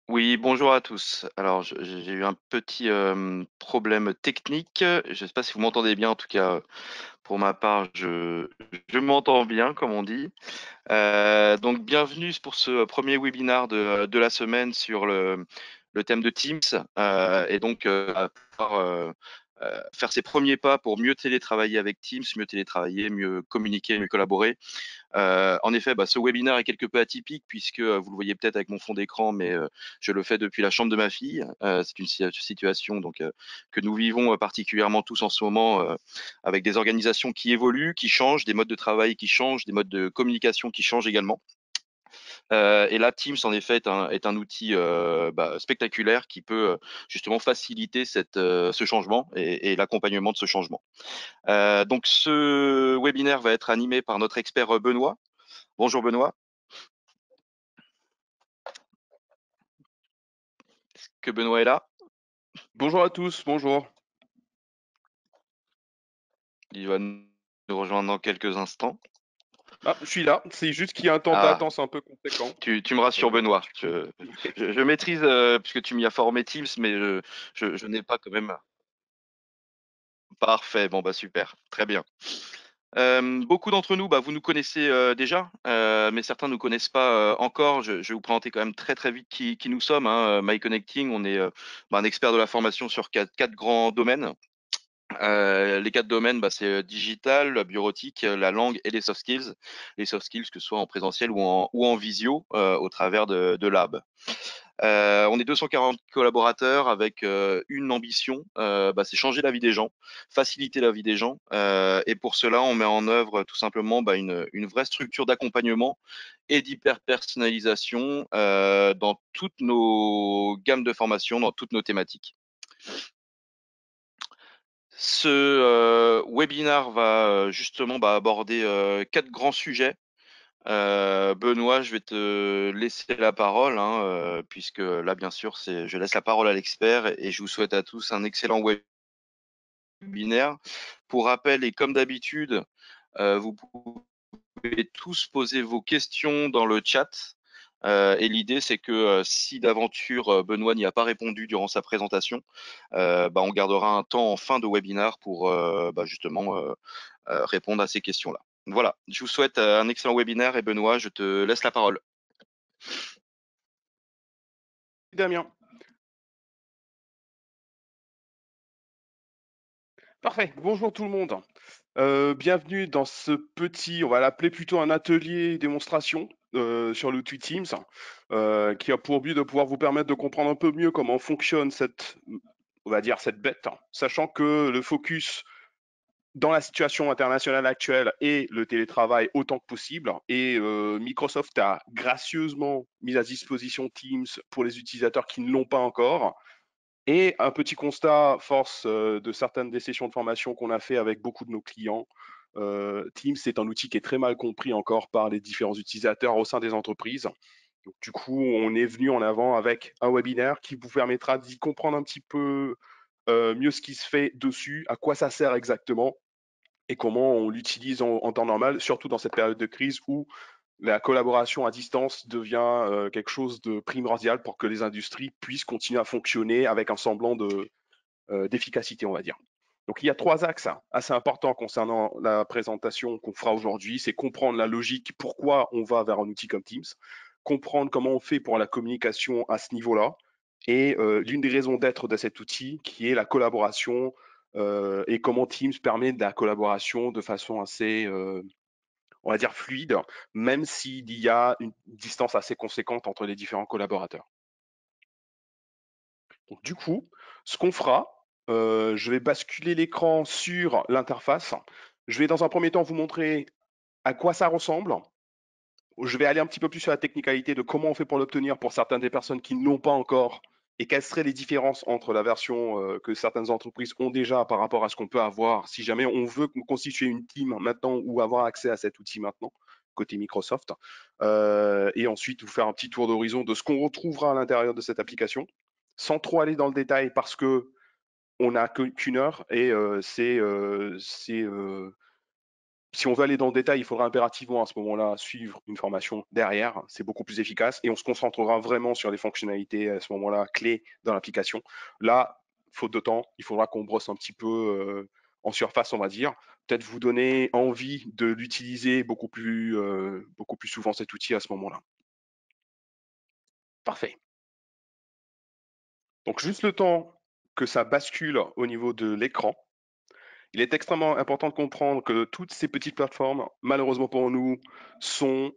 Oui, bonjour à tous. Alors, j'ai eu un petit problème technique. Je ne sais pas si vous m'entendez bien. En tout cas, pour ma part, je m'entends bien, comme on dit. Donc, bienvenue pour ce premier webinar de la semaine sur le thème de Teams. Et donc, à pouvoir, faire ses premiers pas pour mieux télétravailler avec Teams, mieux télétravailler, mieux communiquer, mieux collaborer. En effet, ce webinaire est quelque peu atypique puisque, vous le voyez peut-être avec mon fond d'écran, mais je le fais depuis la chambre de ma fille. C'est une situation donc que nous vivons, particulièrement tous en ce moment, avec des organisations qui évoluent, qui changent, des modes de travail qui changent, des modes de communication qui changent également. Et là, Teams, en effet, est un outil, spectaculaire qui peut, justement faciliter ce changement et l'accompagnement de ce changement. Donc ce webinaire va être animé par notre expert, Benoît. Bonjour Benoît. Que Benoît est là. Bonjour à tous, bonjour. Il va nous rejoindre dans quelques instants. Ah, je suis là, c'est juste qu'il y a un temps Ah, d'attente un peu conséquent. tu me rassures Benoît. Du coup, Je maîtrise, puisque tu m'y as formé Teams, mais je n'ai pas quand même. Parfait, bon super, très bien. Beaucoup d'entre nous, vous nous connaissez, déjà, mais certains ne nous connaissent pas, encore. Je vais vous présenter quand même très, très vite qui nous sommes, hein. MyConnecting, on est, un expert de la formation sur quatre grands domaines. Les 4 domaines, c'est, digital, la bureautique, la langue et les soft skills. Les soft skills, que ce soit en présentiel ou en visio, au travers de Lab. On est 240 collaborateurs avec, une ambition, c'est changer la vie des gens, faciliter la vie des gens, et pour cela, on met en œuvre tout simplement, une vraie structure d'accompagnement et d'hyper-personnalisation, dans toutes nos gammes de formation, dans toutes nos thématiques. Ce, webinar va, justement, aborder, 4 grands sujets. Benoît, je vais te laisser la parole, hein, puisque là, bien sûr, je laisse la parole à l'expert et je vous souhaite à tous un excellent webinaire. Pour rappel et comme d'habitude, vous pouvez tous poser vos questions dans le chat. Et l'idée, c'est que si d'aventure Benoît n'y a pas répondu durant sa présentation, on gardera un temps en fin de webinaire pour justement répondre à ces questions-là. Voilà, je vous souhaite un excellent webinaire et Benoît, je te laisse la parole. Damien. Parfait, bonjour tout le monde. Bienvenue dans ce petit, on va l'appeler plutôt un atelier démonstration sur l'outil Teams, qui a pour but de pouvoir vous permettre de comprendre un peu mieux comment fonctionne on va dire cette bête, sachant que le focus dans la situation internationale actuelle et le télétravail autant que possible. Et Microsoft a gracieusement mis à disposition Teams pour les utilisateurs qui ne l'ont pas encore. Et un petit constat, force de certaines des sessions de formation qu'on a fait avec beaucoup de nos clients, Teams est un outil qui est très mal compris encore par les différents utilisateurs au sein des entreprises. Donc, du coup, on est venu en avant avec un webinaire qui vous permettra d'y comprendre un petit peu mieux ce qui se fait dessus, à quoi ça sert exactement, et comment on l'utilise en temps normal, surtout dans cette période de crise où la collaboration à distance devient quelque chose de primordial pour que les industries puissent continuer à fonctionner avec un semblant d'efficacité, on va dire. Donc il y a 3 axes assez importants concernant la présentation qu'on fera aujourd'hui. C'est comprendre la logique, pourquoi on va vers un outil comme Teams, comprendre comment on fait pour la communication à ce niveau-là, et l'une des raisons d'être de cet outil qui est la collaboration, et comment Teams permet de la collaboration de façon assez, on va dire, fluide, même s'il y a une distance assez conséquente entre les différents collaborateurs. Donc, du coup, ce qu'on fera, je vais basculer l'écran sur l'interface. Je vais dans un premier temps vous montrer à quoi ça ressemble. Je vais aller un petit peu plus sur la technicalité de comment on fait pour l'obtenir pour certaines des personnes qui ne l'ont pas encore, et quelles seraient les différences entre la version que certaines entreprises ont déjà par rapport à ce qu'on peut avoir si jamais on veut constituer une team maintenant ou avoir accès à cet outil maintenant côté Microsoft. Et ensuite vous faire un petit tour d'horizon de ce qu'on retrouvera à l'intérieur de cette application, sans trop aller dans le détail parce que on n'a qu'une heure et Si on veut aller dans le détail, il faudra impérativement à ce moment-là suivre une formation derrière. C'est beaucoup plus efficace et on se concentrera vraiment sur les fonctionnalités à ce moment-là clés dans l'application. Là, faute de temps, il faudra qu'on brosse un petit peu en surface, on va dire. Peut-être vous donner envie de l'utiliser beaucoup plus souvent cet outil à ce moment-là. Parfait. Donc juste le temps que ça bascule au niveau de l'écran, il est extrêmement important de comprendre que toutes ces petites plateformes, malheureusement pour nous, sont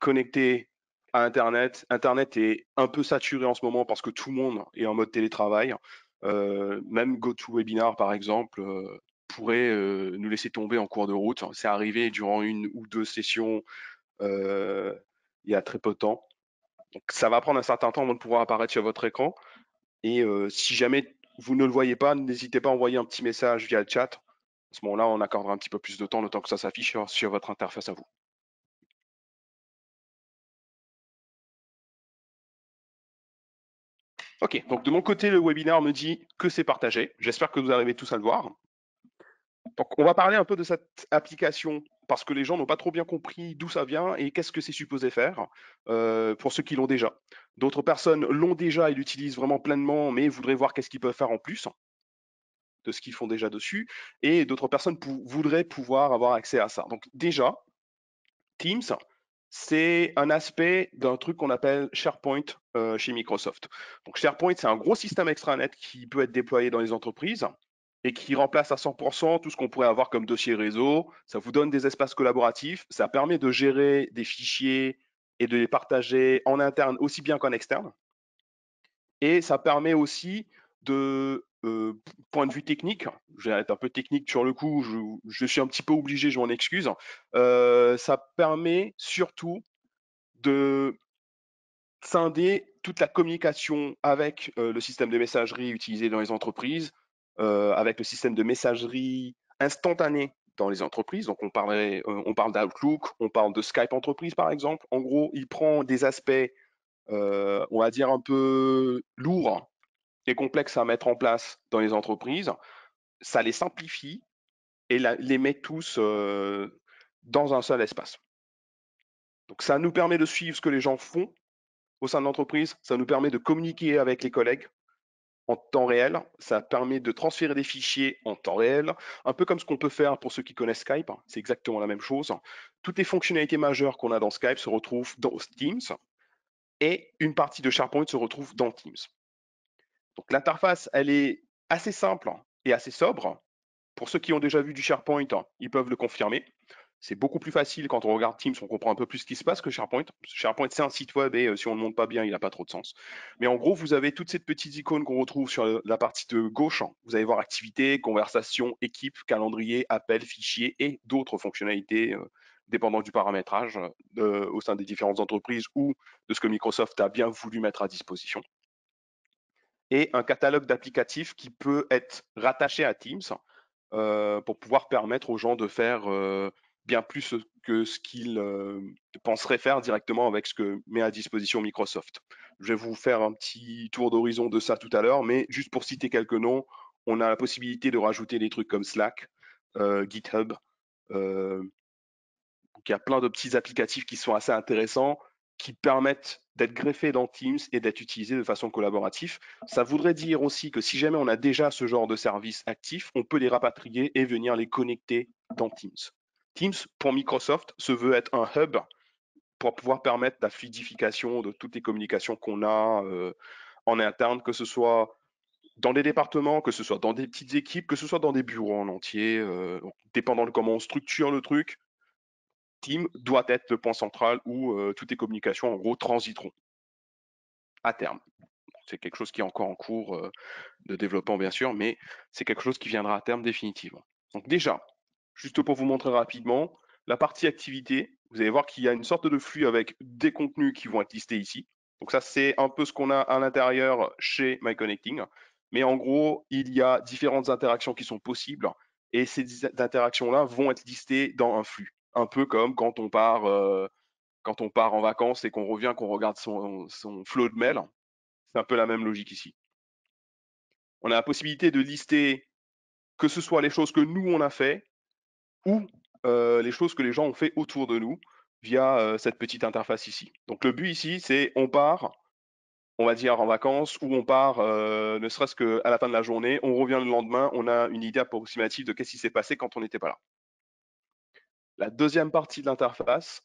connectées à Internet. Internet est un peu saturé en ce moment parce que tout le monde est en mode télétravail. Même GoToWebinar, par exemple, pourrait nous laisser tomber en cours de route. C'est arrivé durant une ou deux sessions il y a très peu de temps. Donc ça va prendre un certain temps avant de pouvoir apparaître sur votre écran. Et si jamais vous ne le voyez pas, n'hésitez pas à envoyer un petit message via le chat. À ce moment-là, on accordera un petit peu plus de temps, le temps que ça s'affiche sur votre interface à vous. Ok, donc de mon côté, le webinaire me dit que c'est partagé. J'espère que vous arrivez tous à le voir. Donc on va parler un peu de cette application parce que les gens n'ont pas trop bien compris d'où ça vient et qu'est-ce que c'est supposé faire pour ceux qui l'ont déjà. D'autres personnes l'ont déjà et l'utilisent vraiment pleinement, mais voudraient voir qu'est-ce qu'ils peuvent faire en plus de ce qu'ils font déjà dessus. Et d'autres personnes voudraient pouvoir avoir accès à ça. Donc déjà, Teams, c'est un aspect d'un truc qu'on appelle SharePoint chez Microsoft. Donc SharePoint, c'est un gros système extranet qui peut être déployé dans les entreprises et qui remplace à 100% tout ce qu'on pourrait avoir comme dossier réseau. Ça vous donne des espaces collaboratifs, ça permet de gérer des fichiers et de les partager en interne aussi bien qu'en externe. Et ça permet aussi de, point de vue technique, je vais être un peu technique sur le coup, je suis un petit peu obligé, je m'en excuse, ça permet surtout de scinder toute la communication avec le système de messagerie utilisé dans les entreprises, avec le système de messagerie instantanée dans les entreprises. Donc on parle d'Outlook, on parle de Skype entreprise par exemple. En gros, il prend des aspects, on va dire un peu lourds et complexes à mettre en place dans les entreprises, ça les simplifie et les met tous dans un seul espace. Donc ça nous permet de suivre ce que les gens font au sein de l'entreprise, ça nous permet de communiquer avec les collègues en temps réel, ça permet de transférer des fichiers en temps réel, un peu comme ce qu'on peut faire pour ceux qui connaissent Skype, c'est exactement la même chose. Toutes les fonctionnalités majeures qu'on a dans Skype se retrouvent dans Teams et une partie de SharePoint se retrouve dans Teams. Donc l'interface, elle est assez simple et assez sobre. Pour ceux qui ont déjà vu du SharePoint, ils peuvent le confirmer. C'est beaucoup plus facile quand on regarde Teams, on comprend un peu plus ce qui se passe que SharePoint. SharePoint, c'est un site web et si on ne le monte pas bien, il n'a pas trop de sens. Mais en gros, vous avez toutes ces petites icônes qu'on retrouve sur la partie de gauche. Vous allez voir activités, conversations, équipe, calendrier, appel, fichiers et d'autres fonctionnalités dépendant du paramétrage au sein des différentes entreprises ou de ce que Microsoft a bien voulu mettre à disposition. Et un catalogue d'applicatifs qui peut être rattaché à Teams pour pouvoir permettre aux gens de faire bien plus que ce qu'ils penseraient faire directement avec ce que met à disposition Microsoft. Je vais vous faire un petit tour d'horizon de ça tout à l'heure, mais juste pour citer quelques noms, on a la possibilité de rajouter des trucs comme Slack, GitHub. Donc il y a plein de petits applicatifs qui sont assez intéressants, qui permettent d'être greffés dans Teams et d'être utilisés de façon collaborative. Ça voudrait dire aussi que si jamais on a déjà ce genre de service actif, on peut les rapatrier et venir les connecter dans Teams. Teams, pour Microsoft, se veut être un hub pour pouvoir permettre la fluidification de toutes les communications qu'on a en interne, que ce soit dans des départements, que ce soit dans des petites équipes, que ce soit dans des bureaux en entier, dépendant de comment on structure le truc, Team doit être le point central où toutes les communications, en gros, transiteront à terme. C'est quelque chose qui est encore en cours de développement, bien sûr, mais c'est quelque chose qui viendra à terme définitivement. Donc déjà, juste pour vous montrer rapidement, la partie activité, vous allez voir qu'il y a une sorte de flux avec des contenus qui vont être listés ici. Donc ça, c'est un peu ce qu'on a à l'intérieur chez MyConnecting. Mais en gros, il y a différentes interactions qui sont possibles et ces interactions-là vont être listées dans un flux. Un peu comme quand on part en vacances et qu'on revient, qu'on regarde son flow de mail. C'est un peu la même logique ici. On a la possibilité de lister que ce soit les choses que nous on a fait ou les choses que les gens ont fait autour de nous via cette petite interface ici. Donc le but ici, c'est on part, on va dire en vacances, ou on part ne serait-ce qu'à la fin de la journée, on revient le lendemain, on a une idée approximative de qu'est-ce qui s'est passé quand on n'était pas là. La deuxième partie de l'interface,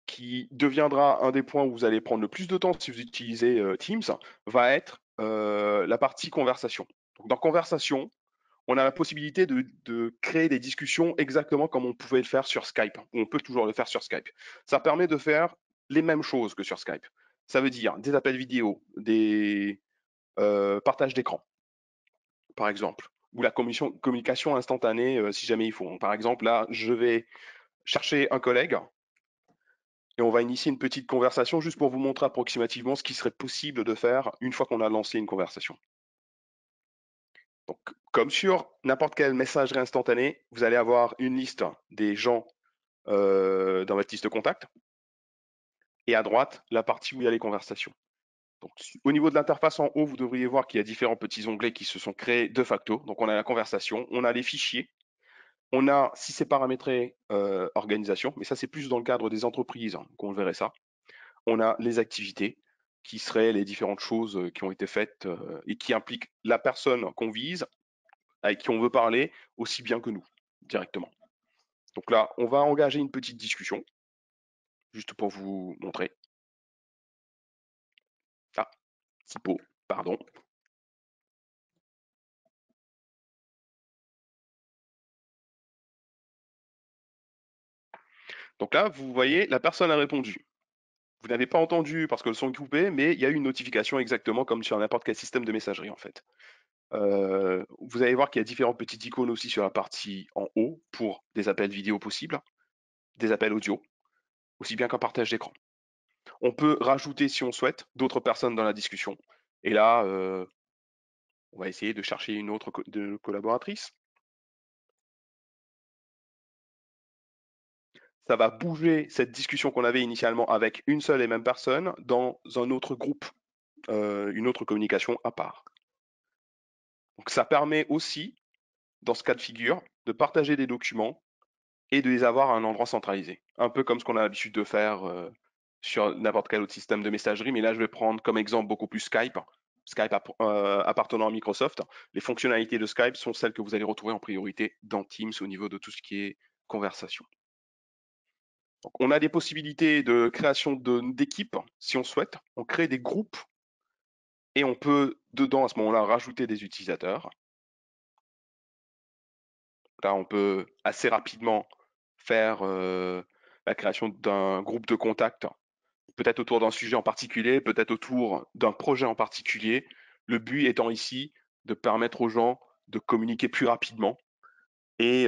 qui deviendra un des points où vous allez prendre le plus de temps si vous utilisez Teams, va être la partie conversation. Donc, dans conversation, on a la possibilité de créer des discussions exactement comme on pouvait le faire sur Skype, ou on peut toujours le faire sur Skype. Ça permet de faire les mêmes choses que sur Skype. Ça veut dire des appels vidéo, des partages d'écran, par exemple, ou la communication instantanée si jamais il faut. Par exemple, là, je vais chercher un collègue et on va initier une petite conversation juste pour vous montrer approximativement ce qui serait possible de faire une fois qu'on a lancé une conversation. Donc, comme sur n'importe quelle messagerie instantanée, vous allez avoir une liste des gens dans votre liste de contacts et à droite, la partie où il y a les conversations. Donc, au niveau de l'interface en haut, vous devriez voir qu'il y a différents petits onglets qui se sont créés de facto. Donc, on a la conversation, on a les fichiers, on a, si c'est paramétré, organisation, mais ça, c'est plus dans le cadre des entreprises qu'on verrait ça. On a les activités, qui seraient les différentes choses qui ont été faites et qui impliquent la personne qu'on vise, avec qui on veut parler, aussi bien que nous, directement. Donc là, on va engager une petite discussion, juste pour vous montrer. Ah, typo, pardon. Donc là, vous voyez, la personne a répondu. Vous n'avez pas entendu parce que le son est coupé, mais il y a eu une notification exactement comme sur n'importe quel système de messagerie en fait. Vous allez voir qu'il y a différentes petites icônes aussi sur la partie en haut pour des appels vidéo possibles, des appels audio, aussi bien qu'un partage d'écran. On peut rajouter, si on souhaite, d'autres personnes dans la discussion. Et là, on va essayer de chercher une autre collaboratrice. Ça va bouger cette discussion qu'on avait initialement avec une seule et même personne dans un autre groupe, une autre communication à part. Donc ça permet aussi, dans ce cas de figure, de partager des documents et de les avoir à un endroit centralisé. Un peu comme ce qu'on a l'habitude de faire sur n'importe quel autre système de messagerie, mais là je vais prendre comme exemple beaucoup plus Skype. Skype appartenant à Microsoft. Les fonctionnalités de Skype sont celles que vous allez retrouver en priorité dans Teams au niveau de tout ce qui est conversation. Donc, on a des possibilités de création d'équipes si on souhaite. On crée des groupes et on peut dedans à ce moment-là rajouter des utilisateurs. Là, on peut assez rapidement faire la création d'un groupe de contacts, peut-être autour d'un sujet en particulier, peut-être autour d'un projet en particulier. Le but étant ici de permettre aux gens de communiquer plus rapidement. Et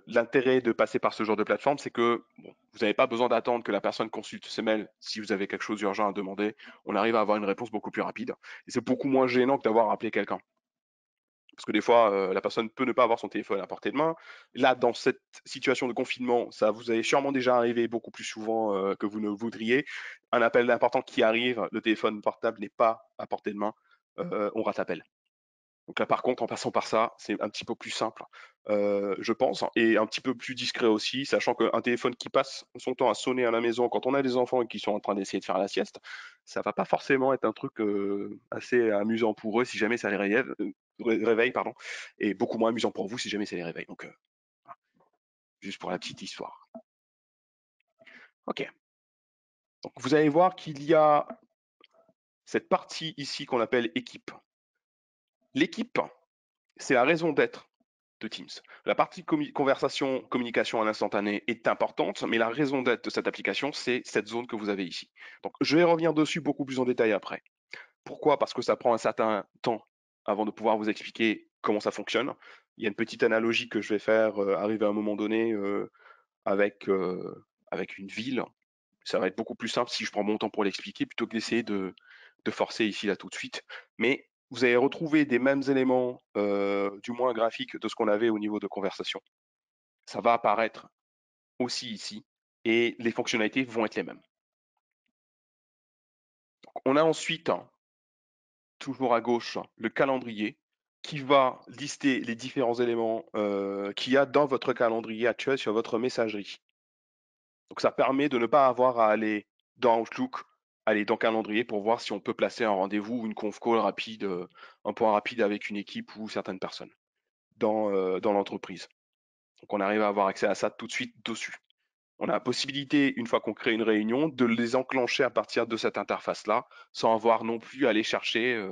l'intérêt de passer par ce genre de plateforme, c'est que bon, vous n'avez pas besoin d'attendre que la personne consulte ses mails si vous avez quelque chose d'urgent à demander. On arrive à avoir une réponse beaucoup plus rapide. Et c'est beaucoup moins gênant que d'avoir appelé quelqu'un. Parce que des fois, la personne peut ne pas avoir son téléphone à portée de main. Là, dans cette situation de confinement, ça vous est sûrement déjà arrivé beaucoup plus souvent que vous ne voudriez. Un appel important qui arrive, le téléphone portable n'est pas à portée de main, on rate l'appel. Donc là, par contre, en passant par ça, c'est un petit peu plus simple, je pense, et un petit peu plus discret aussi, sachant qu'un téléphone qui passe son temps à sonner à la maison quand on a des enfants et qui sont en train d'essayer de faire la sieste, ça va pas forcément être un truc assez amusant pour eux si jamais ça les réveille, pardon, et beaucoup moins amusant pour vous si jamais ça les réveille. Donc, voilà, juste pour la petite histoire. Ok. Donc, vous allez voir qu'il y a cette partie ici qu'on appelle équipe. L'équipe, c'est la raison d'être de Teams. La partie conversation, communication à l'instantané est importante, mais la raison d'être de cette application, c'est cette zone que vous avez ici. Donc, je vais revenir dessus beaucoup plus en détail après. Pourquoi? Parce que ça prend un certain temps avant de pouvoir vous expliquer comment ça fonctionne. Il y a une petite analogie que je vais faire arriver à un moment donné avec, avec une ville. Ça va être beaucoup plus simple si je prends mon temps pour l'expliquer plutôt que d'essayer de forcer ici là tout de suite. Mais vous allez retrouver des mêmes éléments, du moins graphiques, de ce qu'on avait au niveau de conversation. Ça va apparaître aussi ici et les fonctionnalités vont être les mêmes. Donc, on a ensuite, toujours à gauche, le calendrier. qui va lister les différents éléments qu'il y a dans votre calendrier actuel sur votre messagerie. Donc ça permet de ne pas avoir à aller dans Outlook, aller dans Calendrier pour voir si on peut placer un rendez-vous ou une conf call rapide, un point rapide avec une équipe ou certaines personnes dans l'entreprise. Donc on arrive à avoir accès à ça tout de suite dessus. On a la possibilité, une fois qu'on crée une réunion, de les enclencher à partir de cette interface-là, sans avoir non plus à aller chercher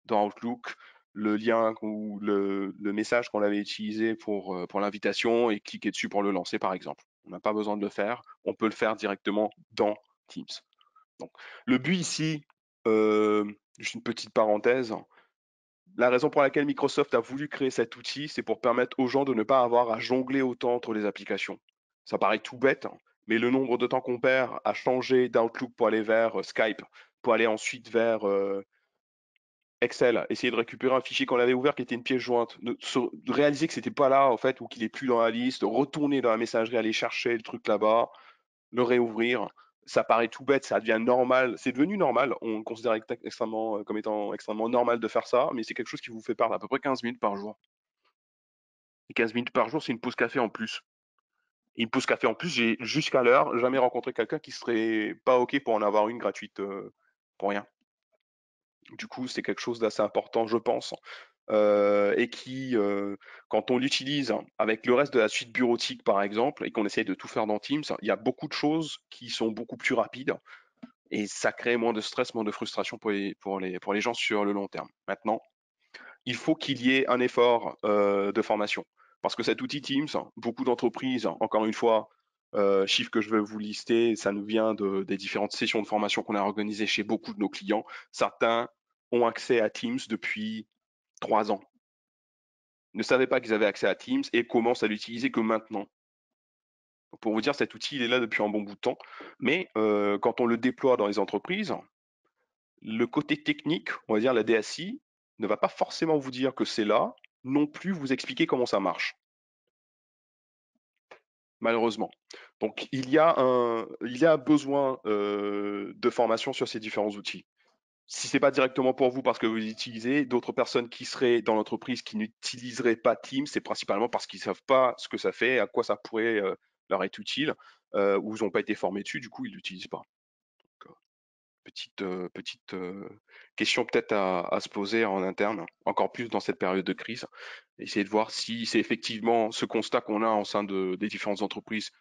dans Outlook le lien ou le message qu'on avait utilisé pour l'invitation et cliquer dessus pour le lancer, par exemple. On n'a pas besoin de le faire, on peut le faire directement dans Teams. Donc, le but ici, juste une petite parenthèse, la raison pour laquelle Microsoft a voulu créer cet outil, c'est pour permettre aux gens de ne pas avoir à jongler autant entre les applications. Ça paraît tout bête, hein, mais le nombre de temps qu'on perd à changer d'Outlook pour aller vers Skype, pour aller ensuite vers Excel, essayer de récupérer un fichier qu'on avait ouvert qui était une pièce jointe, de réaliser que c'était pas là en fait ou qu'il est plus dans la liste, retourner dans la messagerie, aller chercher le truc là-bas, le réouvrir. Ça paraît tout bête, ça devient normal. C'est devenu normal. On le considère extrêmement, comme étant extrêmement normal de faire ça, mais c'est quelque chose qui vous fait perdre à peu près 15 minutes par jour. Et 15 minutes par jour, c'est une pause café en plus. Et une pause café en plus, j'ai jusqu'à l'heure jamais rencontré quelqu'un qui serait pas OK pour en avoir une gratuite pour rien. Du coup, c'est quelque chose d'assez important, je pense, et qui, quand on l'utilise avec le reste de la suite bureautique, par exemple, et qu'on essaye de tout faire dans Teams, il y a beaucoup de choses qui sont beaucoup plus rapides et ça crée moins de stress, moins de frustration pour les gens sur le long terme. Maintenant, il faut qu'il y ait un effort de formation parce que cet outil Teams, beaucoup d'entreprises, encore une fois, chiffre que je veux vous lister, ça nous vient des différentes sessions de formation qu'on a organisées chez beaucoup de nos clients. Certains ont accès à Teams depuis 3 ans, ne savaient pas qu'ils avaient accès à Teams et commencent à l'utiliser que maintenant. Pour vous dire, cet outil, il est là depuis un bon bout de temps, mais quand on le déploie dans les entreprises, le côté technique, on va dire la DSI, ne va pas forcément vous dire que c'est là, non plus vous expliquer comment ça marche, malheureusement. Donc il y a besoin de formation sur ces différents outils. Si c'est pas directement pour vous parce que vous les utilisez, d'autres personnes qui seraient dans l'entreprise qui n'utiliseraient pas Teams, c'est principalement parce qu'ils savent pas ce que ça fait, à quoi ça pourrait leur être utile, ou ils n'ont pas été formés dessus, du coup ils l'utilisent pas. Donc, petite question peut-être à se poser en interne, encore plus dans cette période de crise. Essayer de voir si c'est effectivement ce constat qu'on a au sein des différentes entreprises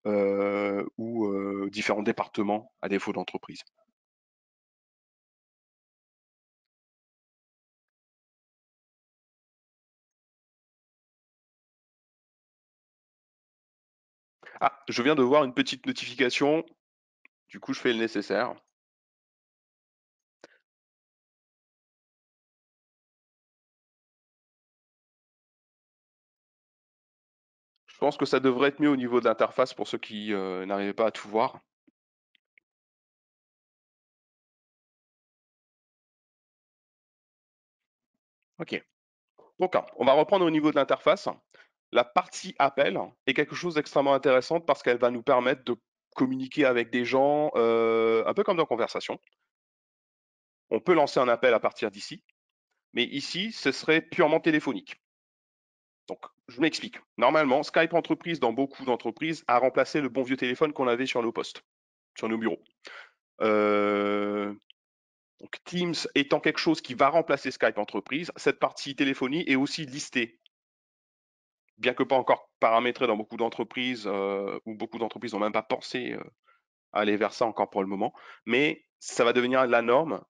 ou différents départements à défaut d'entreprise. Ah, je viens de voir une petite notification, du coup je fais le nécessaire. Je pense que ça devrait être mieux au niveau de l'interface pour ceux qui n'arrivaient pas à tout voir. Ok. Donc, on va reprendre au niveau de l'interface. La partie appel est quelque chose d'extrêmement intéressante parce qu'elle va nous permettre de communiquer avec des gens un peu comme dans Conversation. On peut lancer un appel à partir d'ici, mais ici, ce serait purement téléphonique. Donc, je m'explique. Normalement, Skype Entreprise, dans beaucoup d'entreprises, a remplacé le bon vieux téléphone qu'on avait sur nos postes, sur nos bureaux. Euh, donc, Teams étant quelque chose qui va remplacer Skype Entreprise, cette partie téléphonie est aussi listée, bien que pas encore paramétrée dans beaucoup d'entreprises, ou beaucoup d'entreprises n'ont même pas pensé à aller vers ça encore pour le moment. Mais ça va devenir la norme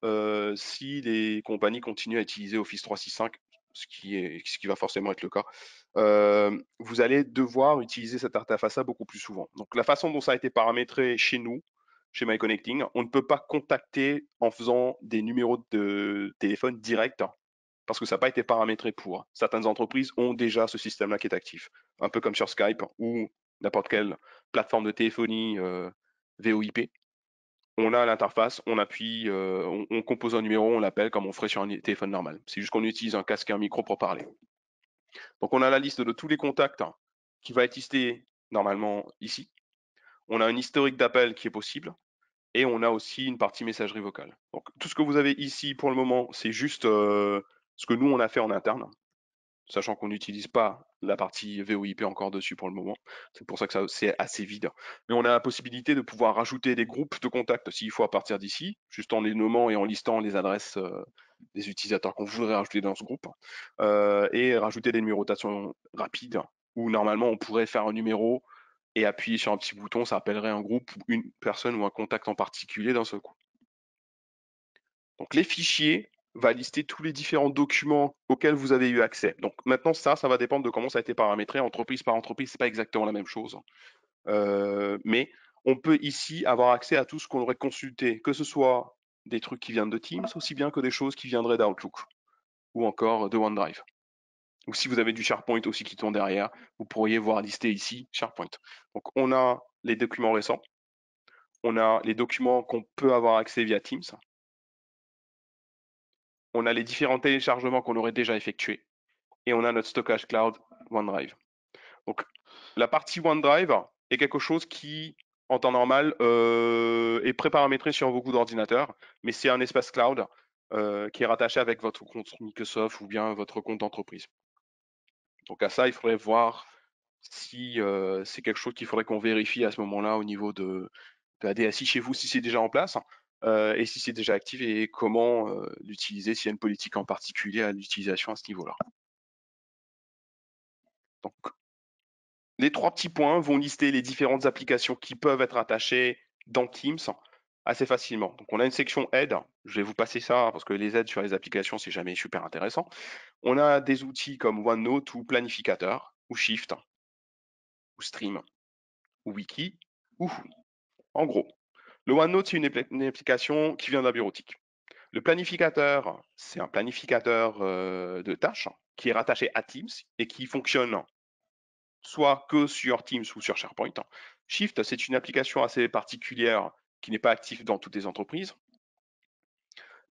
si les compagnies continuent à utiliser Office 365, ce qui va forcément être le cas. Vous allez devoir utiliser cette interface beaucoup plus souvent. Donc la façon dont ça a été paramétré chez nous, chez MyConnecting, on ne peut pas contacter en faisant des numéros de téléphone directs parce que ça n'a pas été paramétré pour. Certaines entreprises ont déjà ce système-là qui est actif, un peu comme sur Skype ou n'importe quelle plateforme de téléphonie VoIP. On a l'interface, on appuie, on compose un numéro, on l'appelle comme on ferait sur un téléphone normal. C'est juste qu'on utilise un casque et un micro pour parler. Donc on a la liste de tous les contacts qui va être listée normalement ici. On a un historique d'appels qui est possible et on a aussi une partie messagerie vocale. Donc tout ce que vous avez ici pour le moment, c'est juste ce que nous on a fait en interne. sachant qu'on n'utilise pas la partie VoIP encore dessus pour le moment. C'est pour ça que c'est assez vide. Mais on a la possibilité de pouvoir rajouter des groupes de contacts s'il faut à partir d'ici, juste en les nommant et en listant les adresses des utilisateurs qu'on voudrait rajouter dans ce groupe, et rajouter des numérotations rapides, où normalement on pourrait faire un numéro et appuyer sur un petit bouton, ça appellerait un groupe, une personne ou un contact en particulier d'un seul coup. Donc les fichiers va lister tous les différents documents auxquels vous avez eu accès. Donc maintenant ça va dépendre de comment ça a été paramétré, entreprise par entreprise, c'est pas exactement la même chose. Mais on peut ici avoir accès à tout ce qu'on aurait consulté, que ce soit des trucs qui viennent de Teams, aussi bien que des choses qui viendraient d'Outlook ou encore de OneDrive. Ou si vous avez du SharePoint aussi qui tourne derrière, vous pourriez voir lister ici SharePoint. Donc on a les documents récents, on a les documents qu'on peut avoir accès via Teams, on a les différents téléchargements qu'on aurait déjà effectués, et on a notre stockage cloud OneDrive. Donc la partie OneDrive est quelque chose qui, en temps normal, est préparamétré sur beaucoup d'ordinateurs, mais c'est un espace cloud qui est rattaché avec votre compte Microsoft ou bien votre compte d'entreprise. Donc à ça, il faudrait voir si c'est quelque chose qu'il faudrait qu'on vérifie à ce moment-là au niveau de la DSI chez vous, si c'est déjà en place, et si c'est déjà actif et comment l'utiliser, s'il y a une politique en particulier à l'utilisation à ce niveau-là. Donc les 3 petits points vont lister les différentes applications qui peuvent être attachées dans Teams assez facilement. Donc on a une section aide, je vais vous passer ça parce que les aides sur les applications, c'est jamais super intéressant. On a des outils comme OneNote ou Planificateur, ou Shift, ou Stream, ou Wiki, ou en gros. Le OneNote, c'est une application qui vient de la bureautique. Le planificateur, c'est un planificateur de tâches qui est rattaché à Teams et qui fonctionne soit que sur Teams ou sur SharePoint. Shift, c'est une application assez particulière qui n'est pas active dans toutes les entreprises,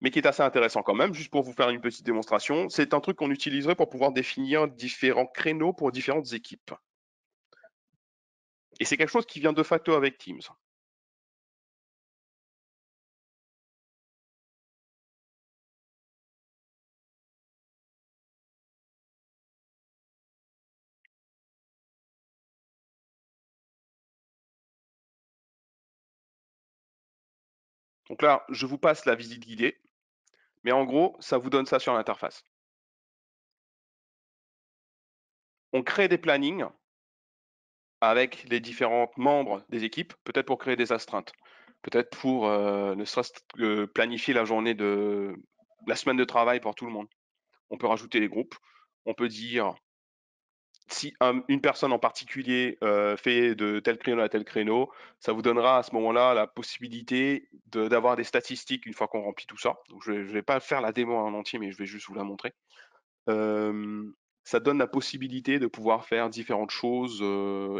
mais qui est assez intéressant quand même. Juste pour vous faire une petite démonstration, c'est un truc qu'on utiliserait pour pouvoir définir différents créneaux pour différentes équipes. Et c'est quelque chose qui vient de facto avec Teams. Donc là, je vous passe la visite guidée, mais en gros, ça vous donne ça sur l'interface. On crée des plannings avec les différents membres des équipes, peut-être pour créer des astreintes, peut-être pour ne serait-ce que planifier la journée de la semaine de travail pour tout le monde. On peut rajouter les groupes, on peut dire si une personne en particulier fait de tel créneau à tel créneau, ça vous donnera à ce moment-là la possibilité d'avoir des statistiques une fois qu'on remplit tout ça. Donc, je ne vais pas faire la démo en entier, mais je vais juste vous la montrer. Ça donne la possibilité de pouvoir faire différentes choses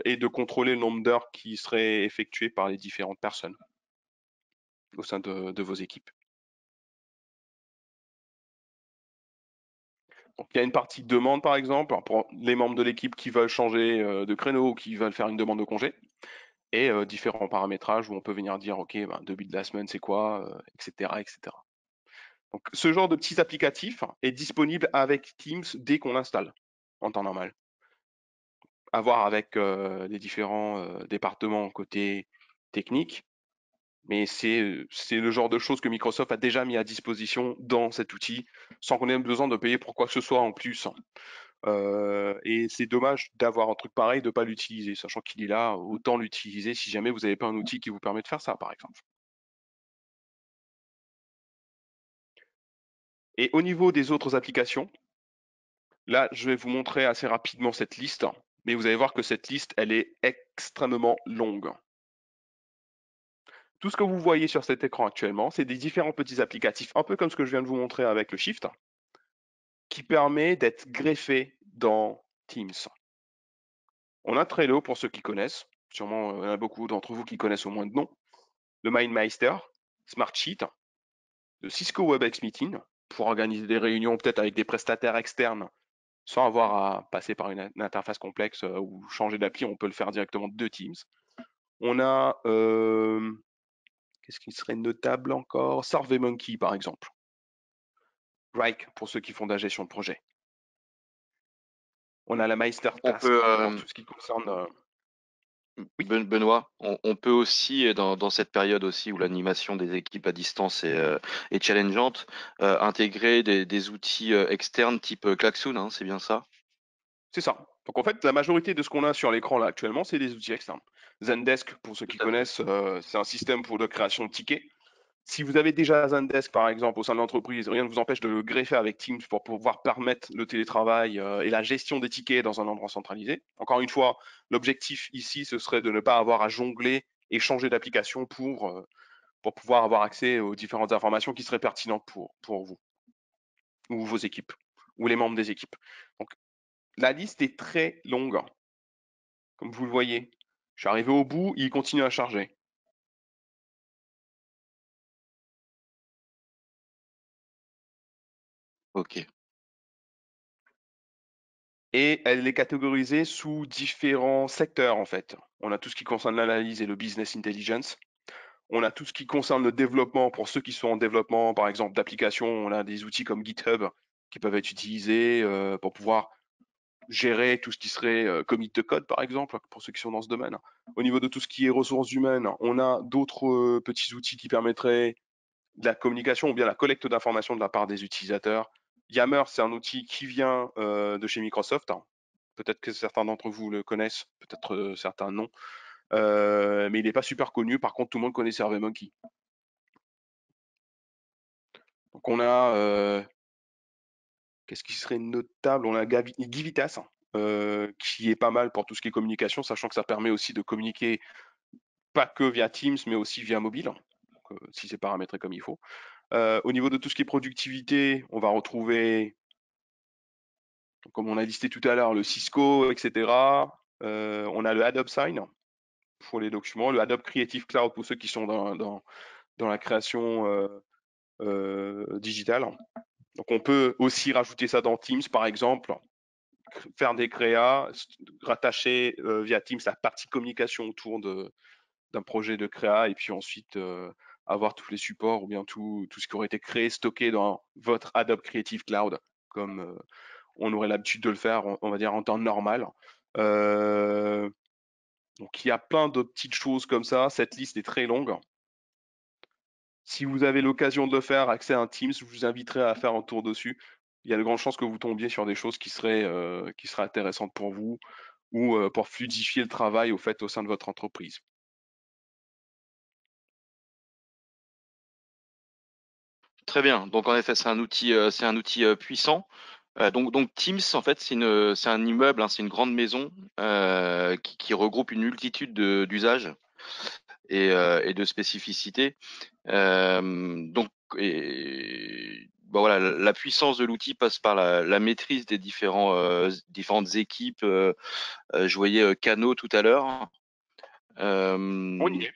et de contrôler le nombre d'heures qui seraient effectuées par les différentes personnes au sein de vos équipes. Donc, il y a une partie demande, par exemple, pour les membres de l'équipe qui veulent changer de créneau ou qui veulent faire une demande de congé, et différents paramétrages où on peut venir dire, OK, ben, début de la semaine, c'est quoi, etc., etc. Donc, ce genre de petits applicatifs est disponible avec Teams dès qu'on l'installe en temps normal. À voir avec les différents départements côté technique, mais c'est le genre de choses que Microsoft a déjà mis à disposition dans cet outil sans qu'on ait besoin de payer pour quoi que ce soit en plus. Et c'est dommage d'avoir un truc pareil, de ne pas l'utiliser, sachant qu'il est là, autant l'utiliser si jamais vous n'avez pas un outil qui vous permet de faire ça, par exemple. Et au niveau des autres applications, là, je vais vous montrer assez rapidement cette liste, mais vous allez voir que cette liste, elle est extrêmement longue. Tout ce que vous voyez sur cet écran actuellement, c'est des différents petits applicatifs, un peu comme ce que je viens de vous montrer avec le Shift, qui permet d'être greffé dans Teams. On a Trello pour ceux qui connaissent, sûrement il y en a beaucoup d'entre vous qui connaissent au moins de nom, le MindMeister, Smartsheet, le Cisco WebEx Meeting, pour organiser des réunions peut-être avec des prestataires externes sans avoir à passer par une interface complexe ou changer d'appli, on peut le faire directement de Teams. On a, qu'est-ce qui serait notable encore? SurveyMonkey par exemple. Rike pour ceux qui font de la gestion de projet. On a la On Meistertask peut, pour tout ce qui concerne. Oui, Benoît, on peut aussi, dans cette période aussi où l'animation des équipes à distance est challengeante, intégrer des outils externes type Klaxoon, hein, c'est bien ça? c'est ça. Donc en fait, la majorité de ce qu'on a sur l'écran là actuellement, c'est des outils externes. Zendesk, pour ceux qui Tout à fait. connaissent, c'est un système pour de création de tickets. Si vous avez déjà Zendesk, par exemple, au sein de l'entreprise, rien ne vous empêche de le greffer avec Teams pour pouvoir permettre le télétravail et la gestion des tickets dans un endroit centralisé. Encore une fois, l'objectif ici, ce serait de ne pas avoir à jongler et changer d'application pour pouvoir avoir accès aux différentes informations qui seraient pertinentes pour vous ou vos équipes ou les membres des équipes. Donc, la liste est très longue, comme vous le voyez. Je suis arrivé au bout, il continue à charger. Ok. Et elle est catégorisée sous différents secteurs en fait. On a tout ce qui concerne l'analyse et le business intelligence. On a tout ce qui concerne le développement pour ceux qui sont en développement, par exemple d'applications. On a des outils comme GitHub qui peuvent être utilisés pour pouvoir gérer tout ce qui serait commit de code, par exemple, pour ceux qui sont dans ce domaine. Au niveau de tout ce qui est ressources humaines, on a d'autres petits outils qui permettraient de la communication ou bien la collecte d'informations de la part des utilisateurs. Yammer, c'est un outil qui vient de chez Microsoft. Peut-être que certains d'entre vous le connaissent, peut-être certains non. Mais il n'est pas super connu. Par contre, tout le monde connaît SurveyMonkey. Donc on a, qu'est-ce qui serait notable? On a Givitas, qui est pas mal pour tout ce qui est communication, sachant que ça permet aussi de communiquer pas que via Teams, mais aussi via mobile, donc, si c'est paramétré comme il faut. Au niveau de tout ce qui est productivité, on va retrouver, comme on a listé tout à l'heure, le Cisco, etc. On a le Adobe Sign pour les documents, le Adobe Creative Cloud pour ceux qui sont dans la création digitale. Donc on peut aussi rajouter ça dans Teams, par exemple, faire des créas, rattacher via Teams la partie communication autour d'un projet de créa et puis ensuite avoir tous les supports ou bien tout ce qui aurait été créé, stocké dans votre Adobe Creative Cloud, comme on aurait l'habitude de le faire, on va dire, en temps normal. Euh, donc il y a plein de petites choses comme ça. Cette liste est très longue. Si vous avez l'occasion de le faire, accès à un Teams, je vous inviterai à faire un tour dessus. Il y a de grandes chances que vous tombiez sur des choses qui seraient intéressantes pour vous ou pour fluidifier le travail au fait au sein de votre entreprise. Très bien. Donc en effet, c'est un outil puissant. Donc Teams, en fait, c'est un immeuble, hein, c'est une grande maison qui regroupe une multitude d'usages et de spécificités. Donc, bon, voilà, la puissance de l'outil passe par la maîtrise des différentes équipes. Je voyais Kano tout à l'heure. On y Euh, est.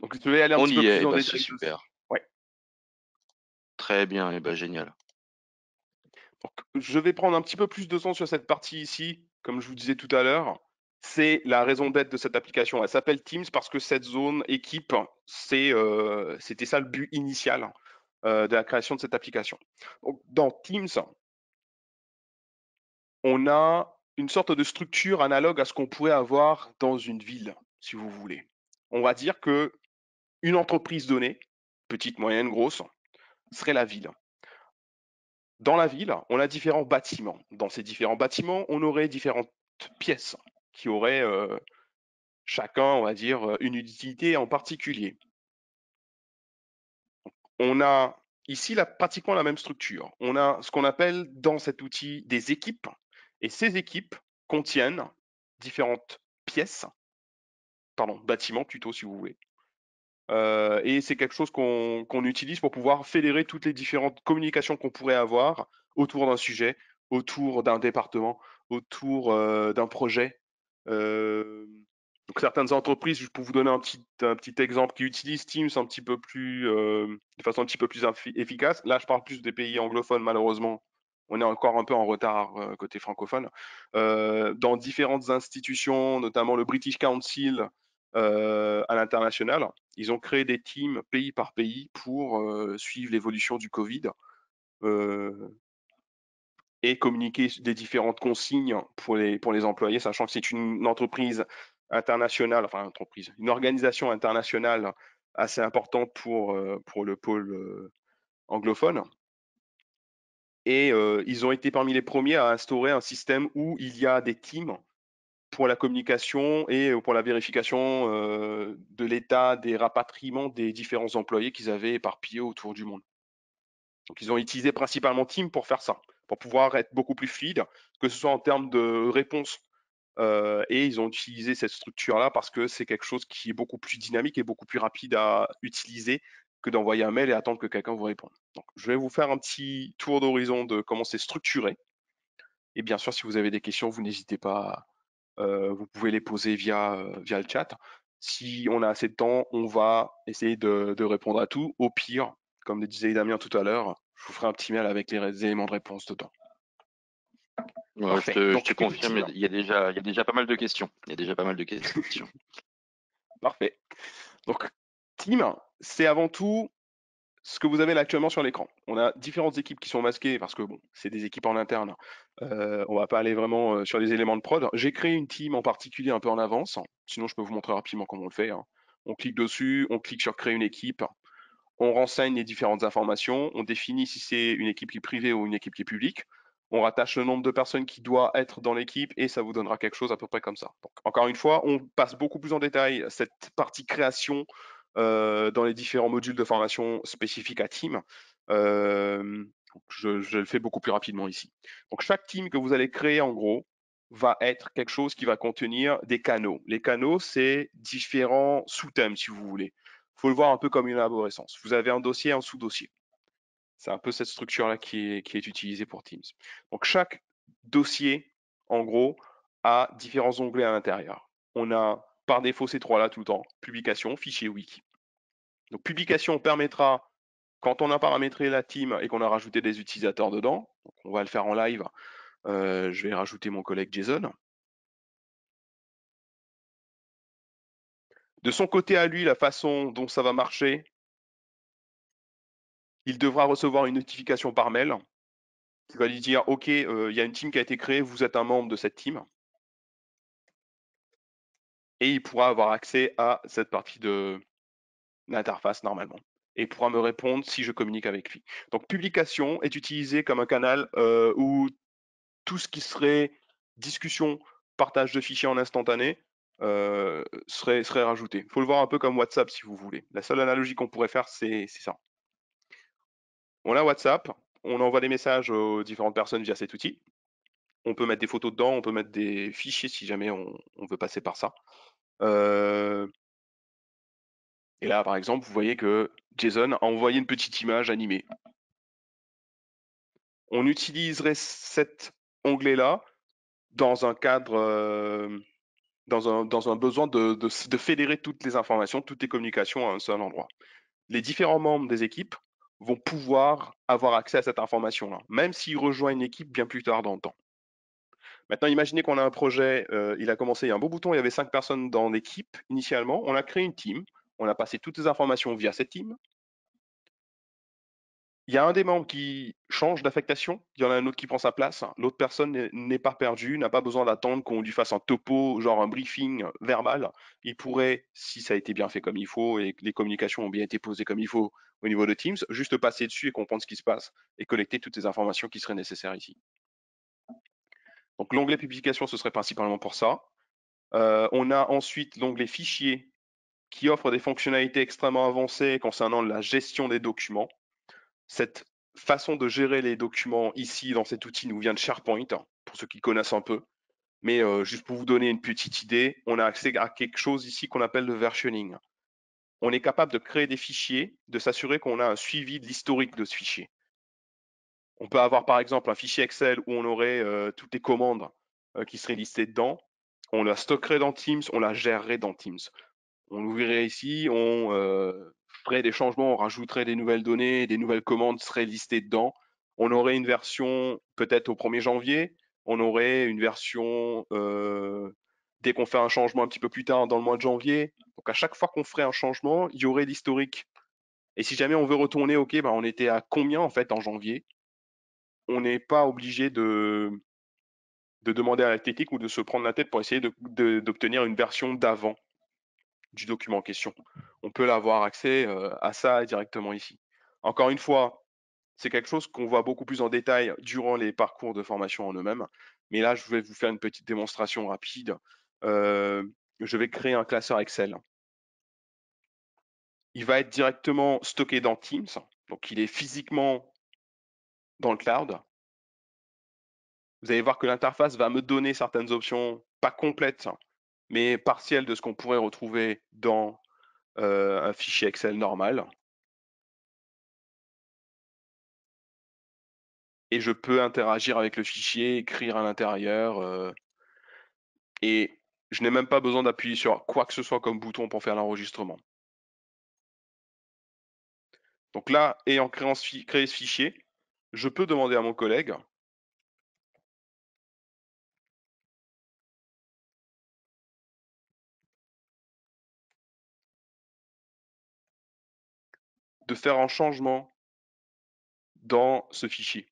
Donc je vais aller un on petit peu y est, plus et en bah c'est détail dessus. super. Ouais. Très bien, et bah génial. Donc, je vais prendre un petit peu plus de temps sur cette partie ici, comme je vous disais tout à l'heure. C'est la raison d'être de cette application. Elle s'appelle Teams parce que cette zone équipe, c'était ça le but initial de la création de cette application. Donc, dans Teams, on a une sorte de structure analogue à ce qu'on pourrait avoir dans une ville, si vous voulez. On va dire que une entreprise donnée, petite, moyenne, grosse, serait la ville. Dans la ville, on a différents bâtiments. Dans ces différents bâtiments, on aurait différentes pièces qui auraient chacun, on va dire, une utilité en particulier. On a ici pratiquement la même structure. On a ce qu'on appelle dans cet outil des équipes, et ces équipes contiennent différentes pièces, pardon, bâtiments plutôt si vous voulez. Et c'est quelque chose qu'on utilise pour pouvoir fédérer toutes les différentes communications qu'on pourrait avoir autour d'un sujet, autour d'un département, autour d'un projet. Euh, donc certaines entreprises, je peux vous donner un petit exemple, qui utilisent Teams un petit peu plus, de façon un petit peu plus efficace. Là, je parle plus des pays anglophones, malheureusement. On est encore un peu en retard côté francophone. Dans différentes institutions, notamment le British Council à l'international, ils ont créé des teams pays par pays pour suivre l'évolution du Covid. Euh, et communiquer des différentes consignes pour les employés, sachant que c'est une entreprise internationale, enfin une organisation internationale assez importante pour le pôle anglophone. Et ils ont été parmi les premiers à instaurer un système où il y a des teams pour la communication et pour la vérification de l'état des rapatriements des différents employés qu'ils avaient éparpillés autour du monde. Donc ils ont utilisé principalement Team pour faire ça, pour pouvoir être beaucoup plus fluide, que ce soit en termes de réponse. Et ils ont utilisé cette structure-là parce que c'est quelque chose qui est beaucoup plus dynamique et beaucoup plus rapide à utiliser que d'envoyer un mail et attendre que quelqu'un vous réponde. Donc, je vais vous faire un petit tour d'horizon de comment c'est structuré. Et bien sûr, si vous avez des questions, vous n'hésitez pas, vous pouvez les poser via le chat. Si on a assez de temps, on va essayer de répondre à tout. Au pire, comme le disait Damien tout à l'heure, je vous ferai un petit mail avec les éléments de réponse dedans. Ouais, Parfait. je te Donc, une confirme, team. il y a déjà pas mal de questions. Il y a déjà pas mal de questions. Parfait. Donc, team, c'est avant tout ce que vous avez là actuellement sur l'écran. On a différentes équipes qui sont masquées parce que bon, c'est des équipes en interne. On va pas aller vraiment sur les éléments de prod. J'ai créé une team en particulier un peu en avance. Sinon, je peux vous montrer rapidement comment on le fait. On clique dessus, on clique sur créer une équipe. On renseigne les différentes informations. On définit si c'est une équipe qui est privée ou une équipe qui est publique. On rattache le nombre de personnes qui doit être dans l'équipe et ça vous donnera quelque chose à peu près comme ça. Donc, encore une fois, on passe beaucoup plus en détail cette partie création dans les différents modules de formation spécifiques à team. Je le fais beaucoup plus rapidement ici. Donc chaque team que vous allez créer en gros va être quelque chose qui va contenir des canaux. Les canaux, c'est différents sous-thèmes si vous voulez. Il faut le voir un peu comme une arborescence. Vous avez un dossier, un sous-dossier. C'est un peu cette structure-là qui est utilisée pour Teams. Donc chaque dossier, en gros, a différents onglets à l'intérieur. On a par défaut ces trois-là tout le temps, publication, fichier wiki. Donc publication permettra, quand on a paramétré la team et qu'on a rajouté des utilisateurs dedans, donc on va le faire en live, je vais rajouter mon collègue Jason. De son côté à lui, la façon dont ça va marcher, il devra recevoir une notification par mail qui va lui dire « Ok, il y a une team qui a été créée, vous êtes un membre de cette team ». Et il pourra avoir accès à cette partie de l'interface normalement. Et il pourra me répondre si je communique avec lui. Donc publication est utilisé comme un canal où tout ce qui serait discussion, partage de fichiers en instantané serait rajouté. Il faut le voir un peu comme WhatsApp si vous voulez. La seule analogie qu'on pourrait faire, c'est ça. On a WhatsApp, on envoie des messages aux différentes personnes via cet outil. On peut mettre des photos dedans, on peut mettre des fichiers si jamais on veut passer par ça. Et là, par exemple, vous voyez que Jason a envoyé une petite image animée. On utiliserait cet onglet-là dans un cadre, dans un besoin de fédérer toutes les informations, toutes les communications à un seul endroit. Les différents membres des équipes vont pouvoir avoir accès à cette information-là, même s'ils rejoignent l'équipe bien plus tard dans le temps. Maintenant, imaginez qu'on a un projet, il a commencé, il y a un beau bouton, il y avait 5 personnes dans l'équipe initialement, on a créé une team, on a passé toutes les informations via cette team. Il y a un des membres qui change d'affectation, il y en a un autre qui prend sa place, l'autre personne n'est pas perdue, n'a pas besoin d'attendre qu'on lui fasse un topo, genre un briefing verbal. Il pourrait, si ça a été bien fait comme il faut et que les communications ont bien été posées comme il faut au niveau de Teams, juste passer dessus et comprendre ce qui se passe et collecter toutes les informations qui seraient nécessaires ici. Donc l'onglet publication, ce serait principalement pour ça. On a ensuite l'onglet fichiers qui offre des fonctionnalités extrêmement avancées concernant la gestion des documents. Cette façon de gérer les documents ici dans cet outil nous vient de SharePoint, pour ceux qui connaissent un peu. Mais juste pour vous donner une petite idée, on a accès à quelque chose ici qu'on appelle le versioning. On est capable de créer des fichiers, de s'assurer qu'on a un suivi de l'historique de ce fichier. On peut avoir par exemple un fichier Excel où on aurait toutes les commandes qui seraient listées dedans. On la stockerait dans Teams, on la gérerait dans Teams. On l'ouvrirait ici, on ferait des changements, on rajouterait des nouvelles données, des nouvelles commandes seraient listées dedans. On aurait une version peut-être au 1er janvier, on aurait une version dès qu'on fait un changement un petit peu plus tard dans le mois de janvier. Donc à chaque fois qu'on ferait un changement, il y aurait l'historique. Et si jamais on veut retourner, ok, bah on était à combien en fait en janvier? on n'est pas obligé de demander à la technique ou de se prendre la tête pour essayer d'obtenir une version d'avant du document en question. On peut avoir accès à ça directement ici. Encore une fois, c'est quelque chose qu'on voit beaucoup plus en détail durant les parcours de formation en eux-mêmes. Mais là, je vais vous faire une petite démonstration rapide. Je vais créer un classeur Excel. Il va être directement stocké dans Teams. Donc, il est physiquement dans le cloud. Vous allez voir que l'interface va me donner certaines options, pas complètes, mais partielles de ce qu'on pourrait retrouver dans un fichier Excel normal. Et je peux interagir avec le fichier, écrire à l'intérieur. Et je n'ai même pas besoin d'appuyer sur quoi que ce soit comme bouton pour faire l'enregistrement. Donc là, ayant créé ce fichier, je peux demander à mon collègue de faire un changement dans ce fichier.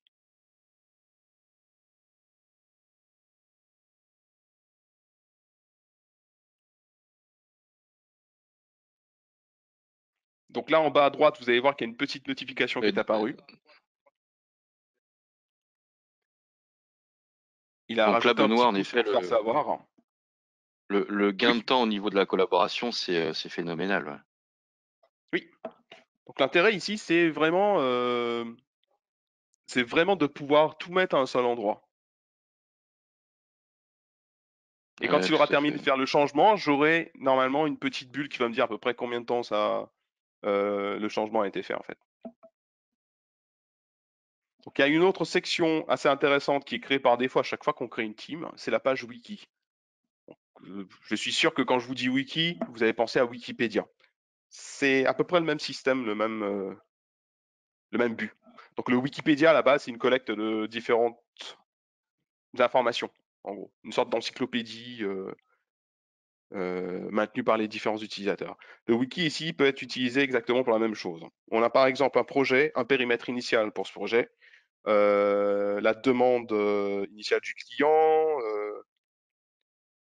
Donc là, en bas à droite, vous allez voir qu'il y a une petite notification qui Et est apparue. Il a donc là, rajouté un Benoît, petit en pouce effet, pour faire savoir. le gain de Oui, temps au niveau de la collaboration, c'est phénoménal. Ouais. oui. Donc l'intérêt ici, c'est vraiment de pouvoir tout mettre à un seul endroit. Et quand Ouais, il aura tout à terminé fait. de faire le changement, j'aurai normalement une petite bulle qui va me dire à peu près combien de temps le changement a été fait en fait. Donc il y a une autre section assez intéressante qui est créée par défaut à chaque fois qu'on crée une team, c'est la page wiki. Je suis sûr que quand je vous dis wiki, vous avez pensé à Wikipédia. C'est à peu près le même système, le même but. Donc le Wikipédia à la base, c'est une collecte de différentes informations, en gros, une sorte d'encyclopédie maintenue par les différents utilisateurs. Le wiki ici peut être utilisé exactement pour la même chose. On a par exemple un projet, un périmètre initial pour ce projet, la demande initiale du client,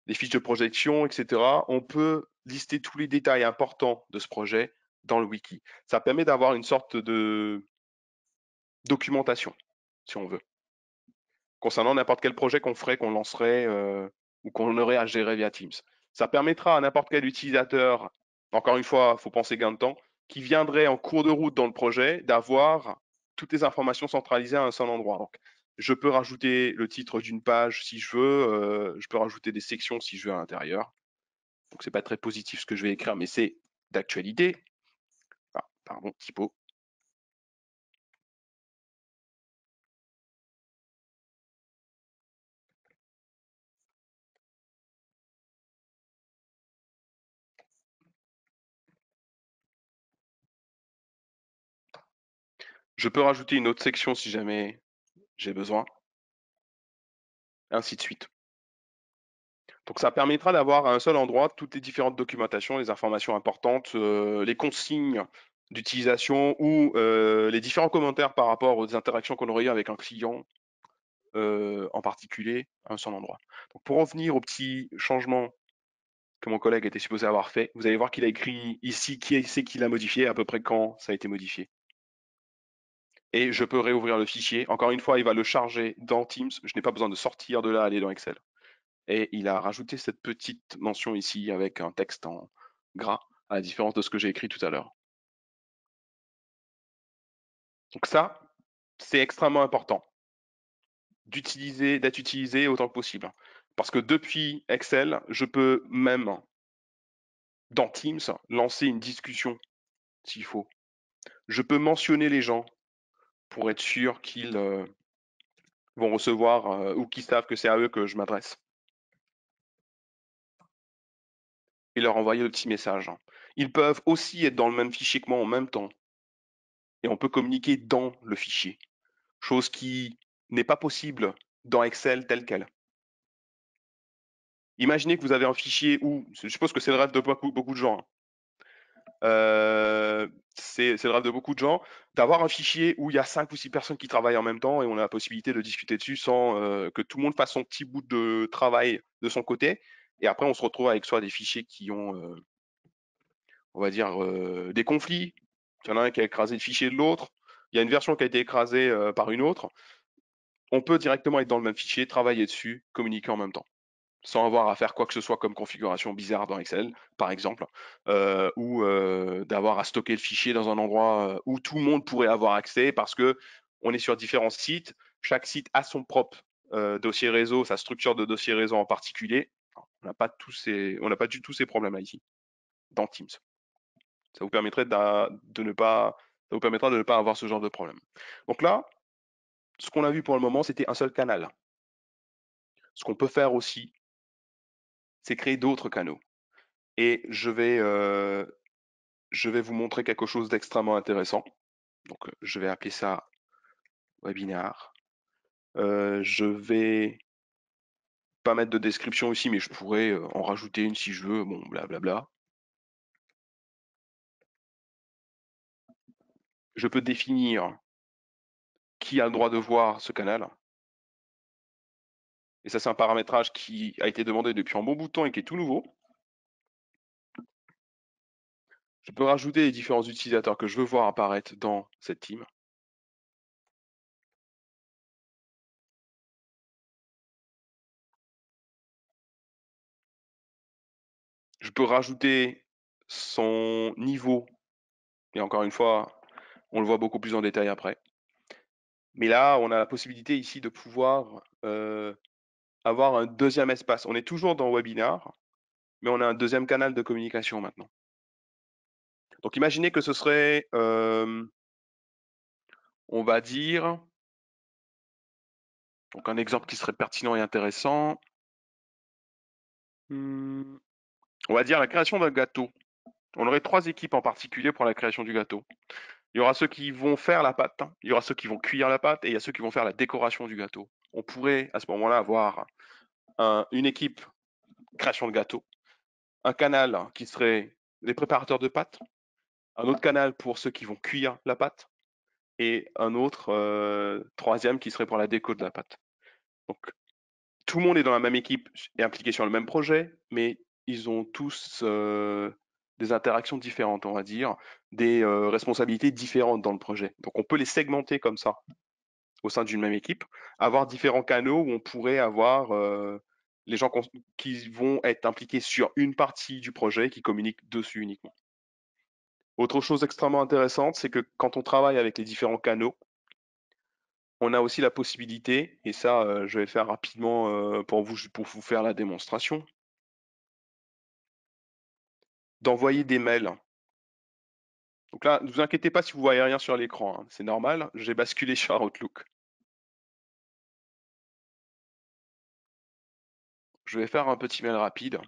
les fiches de projection, etc. On peut lister tous les détails importants de ce projet dans le wiki. Ça permet d'avoir une sorte de documentation, si on veut, concernant n'importe quel projet qu'on ferait, qu'on lancerait ou qu'on aurait à gérer via Teams. Ça permettra à n'importe quel utilisateur, encore une fois, il faut penser gain de temps, qui viendrait en cours de route dans le projet, d'avoir toutes les informations centralisées à un seul endroit. Donc, je peux rajouter le titre d'une page si je veux, je peux rajouter des sections si je veux à l'intérieur. Donc, c'est pas très positif ce que je vais écrire, mais c'est d'actualité. Ah, pardon, typo. Je peux rajouter une autre section si jamais j'ai besoin, ainsi de suite. Donc ça permettra d'avoir à un seul endroit toutes les différentes documentations, les informations importantes, les consignes d'utilisation ou les différents commentaires par rapport aux interactions qu'on aurait eues avec un client en particulier à un seul endroit. Donc pour revenir au petit changement que mon collègue était supposé avoir fait, vous allez voir qu'il a écrit ici qui c'est qui l'a modifié, à peu près quand ça a été modifié. Et je peux réouvrir le fichier. Encore une fois, il va le charger dans Teams. Je n'ai pas besoin de sortir de là, aller dans Excel. Et il a rajouté cette petite mention ici avec un texte en gras, à la différence de ce que j'ai écrit tout à l'heure. Donc ça, c'est extrêmement important d'être utilisé autant que possible. Parce que depuis Excel, je peux même, dans Teams, lancer une discussion s'il faut. Je peux mentionner les gens pour être sûr qu'ils vont recevoir ou qu'ils savent que c'est à eux que je m'adresse. Et leur envoyer le petit message. Ils peuvent aussi être dans le même fichier que moi en même temps. Et on peut communiquer dans le fichier. Chose qui n'est pas possible dans Excel tel quel. Imaginez que vous avez un fichier où, je suppose que c'est le rêve de beaucoup de gens, hein. c'est le rêve de beaucoup de gens, d'avoir un fichier où il y a 5 ou 6 personnes qui travaillent en même temps et on a la possibilité de discuter dessus sans que tout le monde fasse son petit bout de travail de son côté. Et après, on se retrouve avec soit des fichiers qui ont, on va dire, des conflits. Il y en a un qui a écrasé le fichier de l'autre. Il y a une version qui a été écrasée par une autre. On peut directement être dans le même fichier, travailler dessus, communiquer en même temps, sans avoir à faire quoi que ce soit comme configuration bizarre dans Excel, par exemple, ou d'avoir à stocker le fichier dans un endroit où tout le monde pourrait avoir accès parce que on est sur différents sites. Chaque site a son propre dossier réseau, sa structure de dossier réseau en particulier. On n'a pas du tout ces problèmes-là ici dans Teams. Ça vous permettrait de ne pas, ça vous permettra de ne pas avoir ce genre de problème. Donc là, ce qu'on a vu pour le moment, c'était un seul canal. Ce qu'on peut faire aussi, c'est créer d'autres canaux. Et je vais vous montrer quelque chose d'extrêmement intéressant. Donc, je vais appeler ça webinar. Je vais pas mettre de description ici, mais je pourrais en rajouter une si je veux. Bon, blablabla. Je peux définir qui a le droit de voir ce canal. Et ça, c'est un paramétrage qui a été demandé depuis un bon bout de temps et qui est tout nouveau. Je peux rajouter les différents utilisateurs que je veux voir apparaître dans cette team. Je peux rajouter son niveau. Et encore une fois, on le voit beaucoup plus en détail après. Mais là, on a la possibilité ici de pouvoir avoir un deuxième espace. On est toujours dans Webinar, mais on a un deuxième canal de communication maintenant. Donc imaginez que ce serait, on va dire, donc un exemple qui serait pertinent et intéressant. On va dire la création d'un gâteau. On aurait 3 équipes en particulier pour la création du gâteau. Il y aura ceux qui vont faire la pâte, il y aura ceux qui vont cuire la pâte et il y a ceux qui vont faire la décoration du gâteau. On pourrait à ce moment-là avoir une équipe création de gâteau, un canal qui serait les préparateurs de pâtes, un autre canal pour ceux qui vont cuire la pâte et un autre troisième qui serait pour la déco de la pâte. Donc tout le monde est dans la même équipe et impliqué sur le même projet, mais ils ont tous des interactions différentes, on va dire, des responsabilités différentes dans le projet. Donc on peut les segmenter comme ça au sein d'une même équipe, avoir différents canaux où on pourrait avoir les gens qui vont être impliqués sur une partie du projet qui communiquent dessus uniquement. Autre chose extrêmement intéressante, c'est que quand on travaille avec les différents canaux, on a aussi la possibilité, et ça je vais le faire rapidement pour vous faire la démonstration, d'envoyer des mails. Donc là, ne vous inquiétez pas si vous voyez rien sur l'écran, hein, c'est normal, j'ai basculé sur Outlook. Je vais faire un petit mail rapide.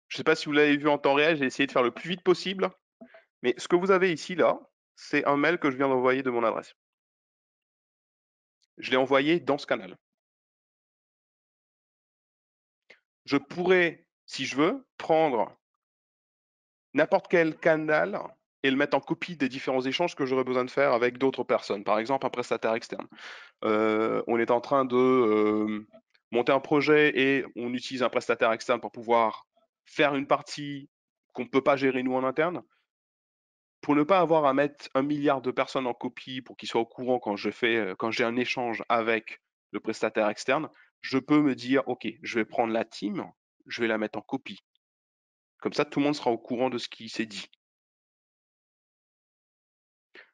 Je ne sais pas si vous l'avez vu en temps réel, j'ai essayé de faire le plus vite possible, mais ce que vous avez ici, là, c'est un mail que je viens d'envoyer de mon adresse. Je l'ai envoyé dans ce canal. Je pourrais, si je veux, prendre n'importe quel canal et le mettre en copie des différents échanges que j'aurais besoin de faire avec d'autres personnes, par exemple un prestataire externe. On est en train de monter un projet et on utilise un prestataire externe pour pouvoir faire une partie qu'on ne peut pas gérer nous en interne. Pour ne pas avoir à mettre 1 milliard de personnes en copie pour qu'ils soient au courant quand j'ai un échange avec le prestataire externe, je peux me dire, OK, je vais prendre la team, je vais la mettre en copie. Comme ça, tout le monde sera au courant de ce qui s'est dit.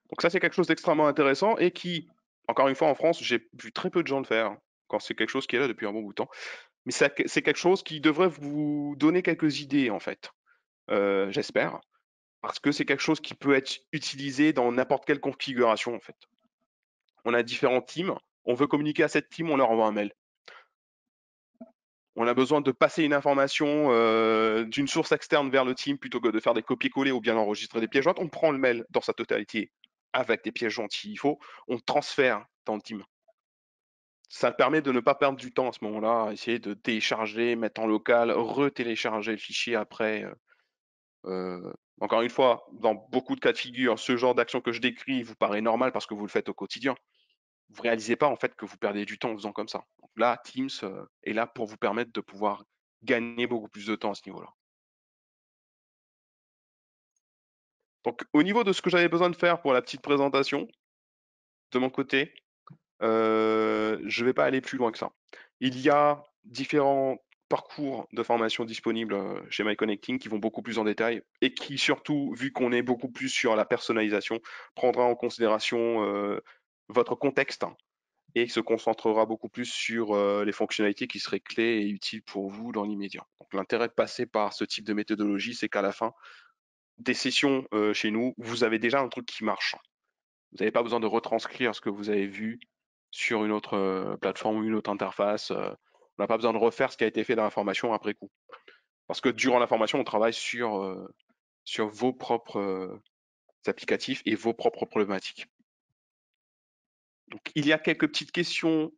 Donc ça, c'est quelque chose d'extrêmement intéressant et qui, Encore une fois, en France, j'ai vu très peu de gens le faire, hein, quand c'est quelque chose qui est là depuis un bon bout de temps. Mais c'est quelque chose qui devrait vous donner quelques idées, en fait, j'espère, parce que c'est quelque chose qui peut être utilisé dans n'importe quelle configuration, en fait. On a différentes teams, on veut communiquer à cette team, on leur envoie un mail. On a besoin de passer une information d'une source externe vers le team plutôt que de faire des copier-coller ou bien enregistrer des pièces jointes. On prend le mail dans sa totalité avec des pièces jointes s'il faut, on transfère dans le team. Ça permet de ne pas perdre du temps à ce moment-là, essayer de télécharger, mettre en local, retélécharger le fichier après. Encore une fois, dans beaucoup de cas de figure, ce genre d'action que je décris vous paraît normal parce que vous le faites au quotidien. Vous réalisez pas en fait que vous perdez du temps en faisant comme ça. Donc là, Teams est là pour vous permettre de pouvoir gagner beaucoup plus de temps à ce niveau-là. Donc au niveau de ce que j'avais besoin de faire pour la petite présentation, de mon côté, je vais pas aller plus loin que ça. Il y a différents parcours de formation disponibles chez MyConnecting qui vont beaucoup plus en détail et qui surtout, vu qu'on est beaucoup plus sur la personnalisation, prendra en considération votre contexte et se concentrera beaucoup plus sur les fonctionnalités qui seraient clés et utiles pour vous dans l'immédiat. Donc l'intérêt de passer par ce type de méthodologie, c'est qu'à la fin des sessions chez nous, vous avez déjà un truc qui marche. Vous n'avez pas besoin de retranscrire ce que vous avez vu sur une autre plateforme ou une autre interface. On n'a pas besoin de refaire ce qui a été fait dans la formation après coup. Parce que durant la formation, on travaille sur vos propres applicatifs et vos propres problématiques. Donc, il y a quelques petites questions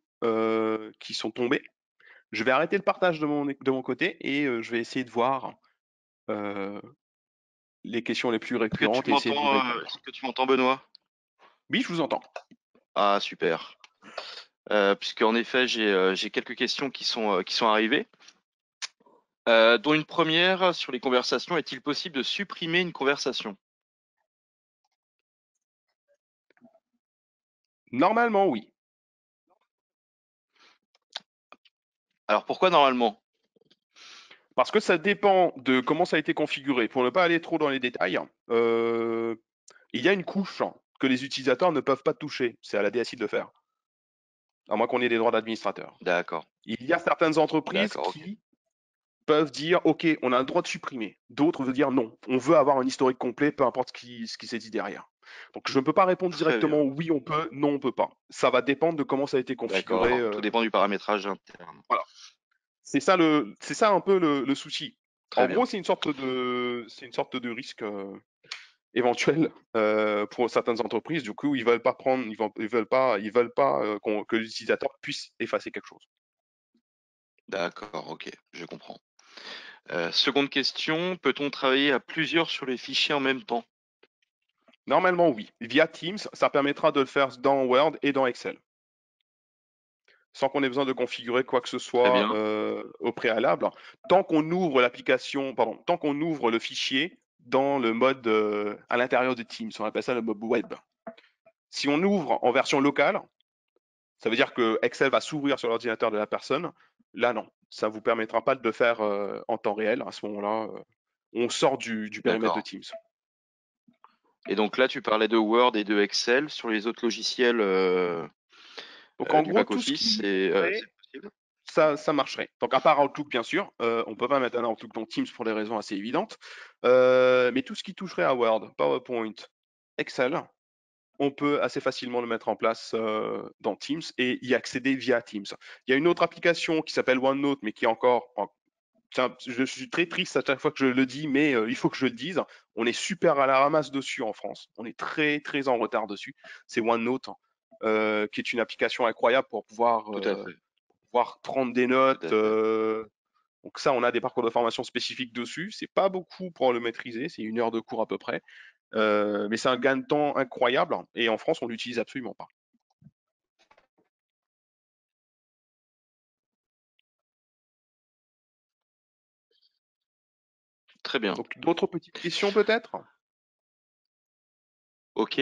qui sont tombées. Je vais arrêter le partage de mon côté et je vais essayer de voir les questions les plus récurrentes et essayer de vous répondre. Est-ce que tu m'entends, Benoît? Oui, je vous entends. Ah, super. Puisqu'en effet, j'ai quelques questions qui sont arrivées. Dont une première sur les conversations. Est-il possible de supprimer une conversation? Normalement, oui. Alors pourquoi normalement? Parce que ça dépend de comment ça a été configuré. Pour ne pas aller trop dans les détails, il y a une couche que les utilisateurs ne peuvent pas toucher. C'est à la DSI de le faire, à moins qu'on ait des droits d'administrateur. D'accord, Il y a certaines entreprises d'accord, ok. qui peuvent dire OK, on a le droit de supprimer. D'autres veulent dire non, on veut avoir un historique complet, peu importe ce qui s'est dit derrière. Donc je ne peux pas répondre Très bien. directement oui, on peut, non, on peut pas. Ça va dépendre de comment ça a été configuré. D'accord. Tout dépend du paramétrage interne. Voilà. C'est ça un peu le souci. En Très bien. gros, c'est une sorte de risque éventuel pour certaines entreprises. Du coup, ils veulent pas prendre, ils veulent pas que l'utilisateur puisse effacer quelque chose. D'accord, ok, je comprends. Seconde question, peut-on travailler à plusieurs sur les fichiers en même temps? Normalement, oui. Via Teams, ça permettra de le faire dans Word et dans Excel, sans qu'on ait besoin de configurer quoi que ce Très soit bien. au préalable. Tant qu'on ouvre l'application, pardon, tant qu'on ouvre le fichier dans le mode à l'intérieur de Teams, on appelle ça le mode web. Si on ouvre en version locale, ça veut dire que Excel va s'ouvrir sur l'ordinateur de la personne. Là, non, ça ne vous permettra pas de le faire en temps réel. À ce moment-là, on sort du périmètre de D'accord. Teams. Et donc là, tu parlais de Word et de Excel. Sur les autres logiciels Donc, en du gros, tout ce back-office, qui c'est est possible? ça marcherait. Donc, à part Outlook, bien sûr, on ne peut pas mettre un Outlook dans Teams pour des raisons assez évidentes. Mais tout ce qui toucherait à Word, PowerPoint, Excel, on peut assez facilement le mettre en place dans Teams et y accéder via Teams. Il y a une autre application qui s'appelle OneNote, mais qui est encore je suis très triste à chaque fois que je le dis, mais il faut que je le dise. On est super à la ramasse dessus en France. On est très, très en retard dessus. C'est OneNote, qui est une application incroyable pour Tout à fait, pouvoir prendre des tout notes. à fait. Donc ça, on a des parcours de formation spécifiques dessus. C'est pas beaucoup pour le maîtriser. C'est 1 heure de cours à peu près. Mais c'est un gain de temps incroyable. Et en France, on l'utilise absolument pas. Très bien. Donc d'autres petites questions peut-être? Ok.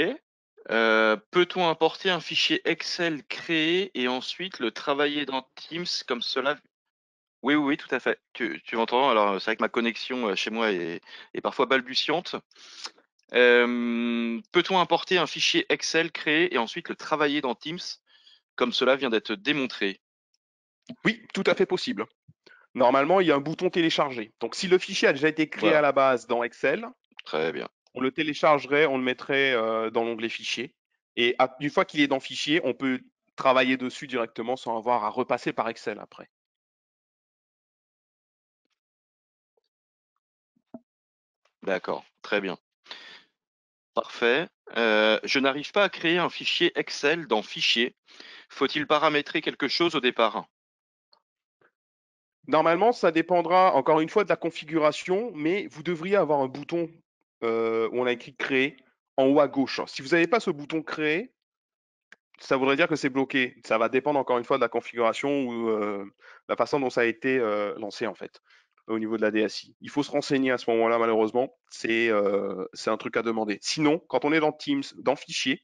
Peut-on importer un fichier Excel créé et ensuite le travailler dans Teams comme cela? Oui, oui, oui, tout à fait. Tu m'entends? Alors, c'est vrai que ma connexion chez moi est parfois balbutiante. Peut-on importer un fichier Excel créé et ensuite le travailler dans Teams, comme cela vient d'être démontré? Oui, tout à fait possible. Normalement, il y a un bouton télécharger. Donc, si le fichier a déjà été créé à Voilà, la base dans Excel, très bien. on le téléchargerait, on le mettrait dans l'onglet fichier. Et une fois qu'il est dans fichier, on peut travailler dessus directement sans avoir à repasser par Excel après. D'accord, très bien. Parfait. Je n'arrive pas à créer un fichier Excel dans Fichier. Faut-il paramétrer quelque chose au départ? Normalement, ça dépendra encore une fois de la configuration, mais vous devriez avoir un bouton où on a écrit créer en haut à gauche. Si vous n'avez pas ce bouton créer, ça voudrait dire que c'est bloqué. Ça va dépendre encore une fois de la configuration ou la façon dont ça a été lancé en fait au niveau de la DSI. Il faut se renseigner à ce moment-là, malheureusement. C'est un truc à demander. Sinon, quand on est dans Teams, dans Fichier,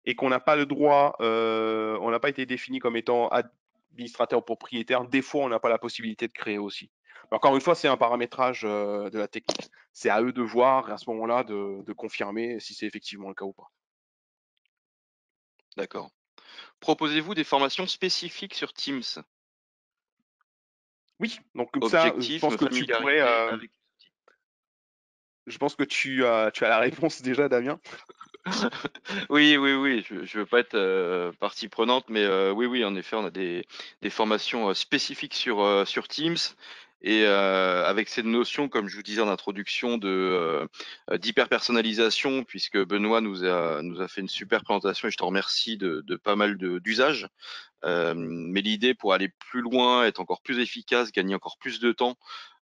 et qu'on n'a pas le droit, on n'a pas été défini comme étant administrateur propriétaire, des fois, on n'a pas la possibilité de créer aussi. Mais encore une fois, c'est un paramétrage de la technique. C'est à eux de voir à ce moment-là de confirmer si c'est effectivement le cas ou pas. D'accord. Proposez-vous des formations spécifiques sur Teams? Oui, donc comme ça, Objectif, me familiariser avec. je pense que tu as la réponse déjà, Damien. Oui, oui, oui, je veux pas être, partie prenante, mais oui, oui, en effet, on a des formations, spécifiques sur Teams et avec cette notion, comme je vous disais en introduction, d'hyper-personnalisation puisque Benoît nous a fait une super présentation et je te remercie de pas mal d'usages. Mais l'idée pour aller plus loin, être encore plus efficace, gagner encore plus de temps,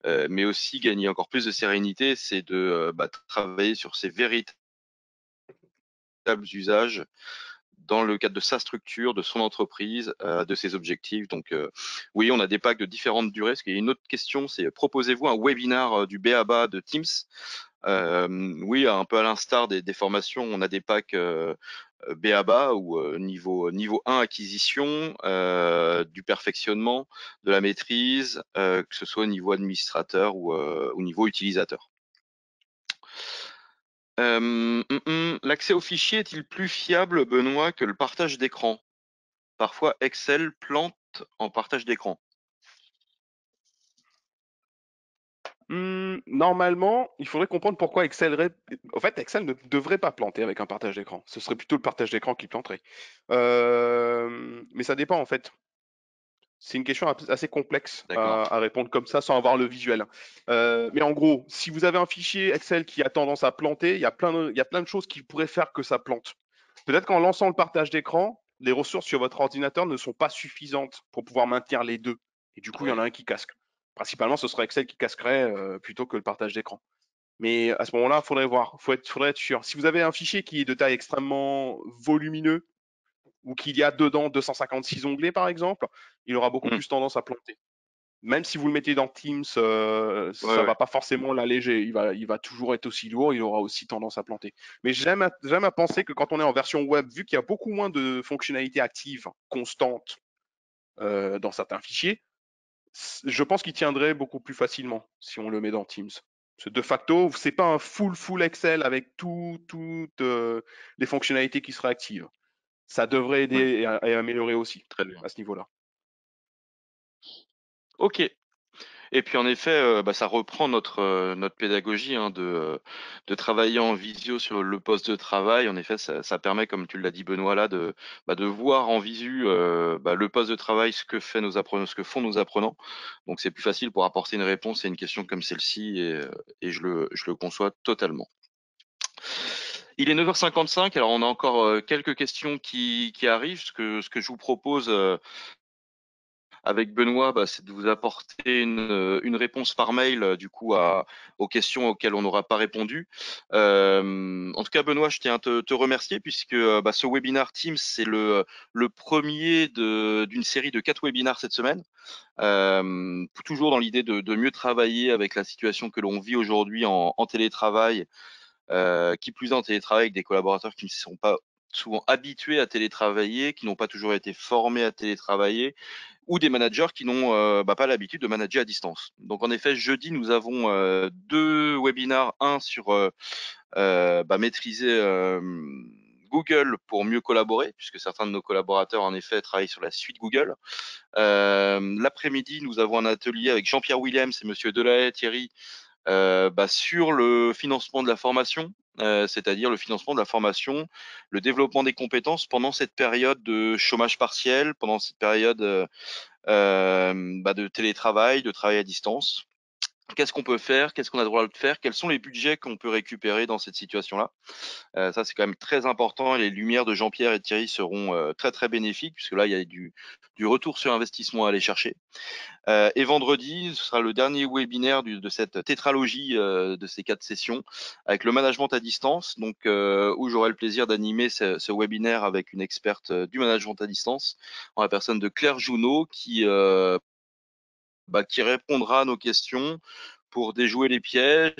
mais aussi gagner encore plus de sérénité, c'est de travailler sur ces véritables usages dans le cadre de sa structure, de son entreprise, de ses objectifs. Donc, oui, on a des packs de différentes durées. Parce qu'il y a une autre question, c'est proposez-vous un webinar du BABA de Teams? Oui, un peu à l'instar des formations, on a des packs BABA ou niveau 1 acquisition, du perfectionnement, de la maîtrise, que ce soit au niveau administrateur ou au niveau utilisateur. L'accès aux fichiers est-il plus fiable, Benoît, que le partage d'écran? Parfois, Excel plante en partage d'écran. Normalement, il faudrait comprendre pourquoi En fait, Excel ne devrait pas planter avec un partage d'écran. Ce serait plutôt le partage d'écran qui planterait. Mais ça dépend en fait. C'est une question assez complexe D'accord. à répondre comme ça sans avoir le visuel. Mais en gros, si vous avez un fichier Excel qui a tendance à planter, il y a plein de choses qui pourraient faire que ça plante. Peut-être qu'en lançant le partage d'écran, les ressources sur votre ordinateur ne sont pas suffisantes pour pouvoir maintenir les deux. Et du coup, il y en Ouais. a un qui casque. Principalement, ce serait Excel qui casquerait plutôt que le partage d'écran. Mais à ce moment-là, il faudrait voir, faudrait être sûr. Si vous avez un fichier qui est de taille extrêmement volumineux, ou qu'il y a dedans 256 onglets par exemple, il aura beaucoup Mmh. plus tendance à planter. Même si vous le mettez dans Teams, Ouais, ça ouais. va pas forcément l'alléger. Il va toujours être aussi lourd, il aura aussi tendance à planter. Mais j'aime à penser que quand on est en version web, vu qu'il y a beaucoup moins de fonctionnalités actives constantes dans certains fichiers, je pense qu'il tiendrait beaucoup plus facilement si on le met dans Teams. De facto, c'est pas un full Excel avec toutes les fonctionnalités qui seraient actives. Ça devrait Ouais, aider et améliorer aussi très bien. à ce niveau-là. OK. Et puis en effet, ça reprend notre pédagogie, hein, de travailler en visio sur le poste de travail. En effet, ça permet, comme tu l'as dit Benoît là, de voir en visu, le poste de travail, ce que font nos apprenants. Donc c'est plus facile pour apporter une réponse à une question comme celle-ci et je le conçois totalement. Il est 9h55, alors on a encore, quelques questions qui arrivent. Ce que je vous propose, avec Benoît, c'est de vous apporter une réponse par mail, du coup, aux questions auxquelles on n'aura pas répondu. En tout cas, Benoît, je tiens à te remercier puisque ce webinar Teams, c'est le premier d'une série de 4 webinars cette semaine. Toujours dans l'idée de mieux travailler avec la situation que l'on vit aujourd'hui en télétravail, qui plus est en télétravail avec des collaborateurs qui ne sont pas souvent habitués à télétravailler, qui n'ont pas toujours été formés à télétravailler ou des managers qui n'ont pas l'habitude de manager à distance. Donc en effet, jeudi, nous avons 2 webinaires, un sur maîtriser Google pour mieux collaborer, puisque certains de nos collaborateurs en effet travaillent sur la suite Google. L'après-midi, nous avons un atelier avec Jean-Pierre Williams et Monsieur Delahaye, Thierry, sur le financement de la formation, c'est-à-dire le financement de la formation, le développement des compétences pendant cette période de chômage partiel, pendant cette période de télétravail, de travail à distance. Qu'est-ce qu'on peut faire? Qu'est-ce qu'on a le droit de faire? Quels sont les budgets qu'on peut récupérer dans cette situation-là? Ça, c'est quand même très important. Les lumières de Jean-Pierre et Thierry seront très, très bénéfiques, puisque là, il y a du retour sur investissement à aller chercher. Et vendredi, ce sera le dernier webinaire de cette tétralogie de ces 4 sessions avec le management à distance, donc où j'aurai le plaisir d'animer ce webinaire avec une experte du management à distance, en la personne de Claire Jounot, qui répondra à nos questions pour déjouer les pièges,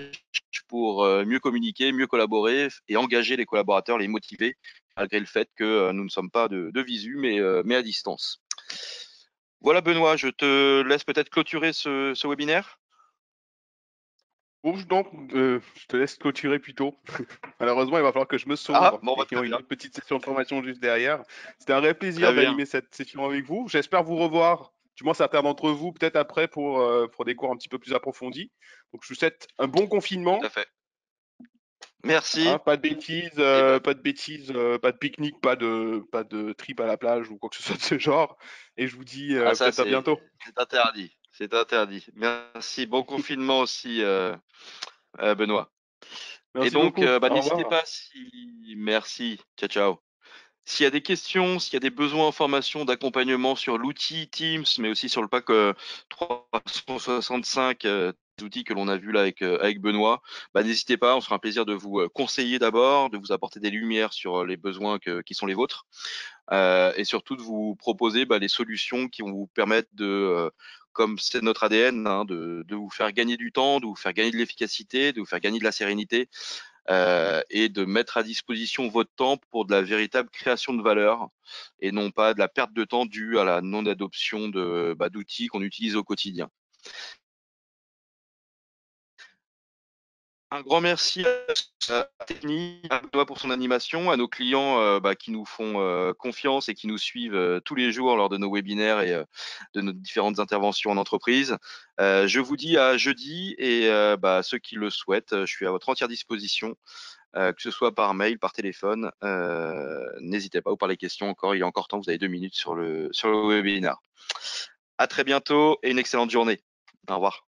pour mieux communiquer, mieux collaborer et engager les collaborateurs, les motiver, malgré le fait que nous ne sommes pas de visu, mais à distance. Voilà Benoît, je te laisse peut-être clôturer ce webinaire. Bon, donc, je te laisse clôturer plutôt. Malheureusement, il va falloir que je me Ah, sauve bon, et très ayant une bien, autre petite session de formation juste derrière. C'était un réel plaisir très bien, d'animer cette session avec vous. J'espère vous revoir, du moins certains d'entre vous, peut-être après pour des cours un petit peu plus approfondis. Donc, je vous souhaite un bon tout à confinement. fait. Hein, Merci. pas de bêtises, Et pas de bêtises, pas de pique-nique, pas de trip à la plage ou quoi que ce soit de ce genre. Et je vous dis ça, peut-être à c'est bientôt. interdit. C'est interdit. Merci. Bon confinement aussi, Benoît. Et Merci donc, beaucoup. Au n'hésitez revoir. pas si. Merci. Ciao, ciao. S'il y a des questions, s'il y a des besoins en formation, d'accompagnement sur l'outil Teams, mais aussi sur le pack 365, des outils que l'on a vu là avec Benoît, n'hésitez pas, on sera un plaisir de vous conseiller d'abord, de vous apporter des lumières sur les besoins qui sont les vôtres, et surtout de vous proposer les solutions qui vont vous permettre comme c'est notre ADN, hein, de vous faire gagner du temps, de vous faire gagner de l'efficacité, de vous faire gagner de la sérénité, et de mettre à disposition votre temps pour de la véritable création de valeur et non pas de la perte de temps due à la non-adoption d'outils qu'on utilise au quotidien. Un grand merci à la technique, à Benoît pour son animation, à nos clients qui nous font confiance et qui nous suivent tous les jours lors de nos webinaires et de nos différentes interventions en entreprise. Je vous dis à jeudi et ceux qui le souhaitent, je suis à votre entière disposition. Que ce soit par mail, par téléphone, n'hésitez pas ou par les questions encore, il y a encore temps, vous avez 2 minutes sur le webinaire. À très bientôt et une excellente journée. Au revoir.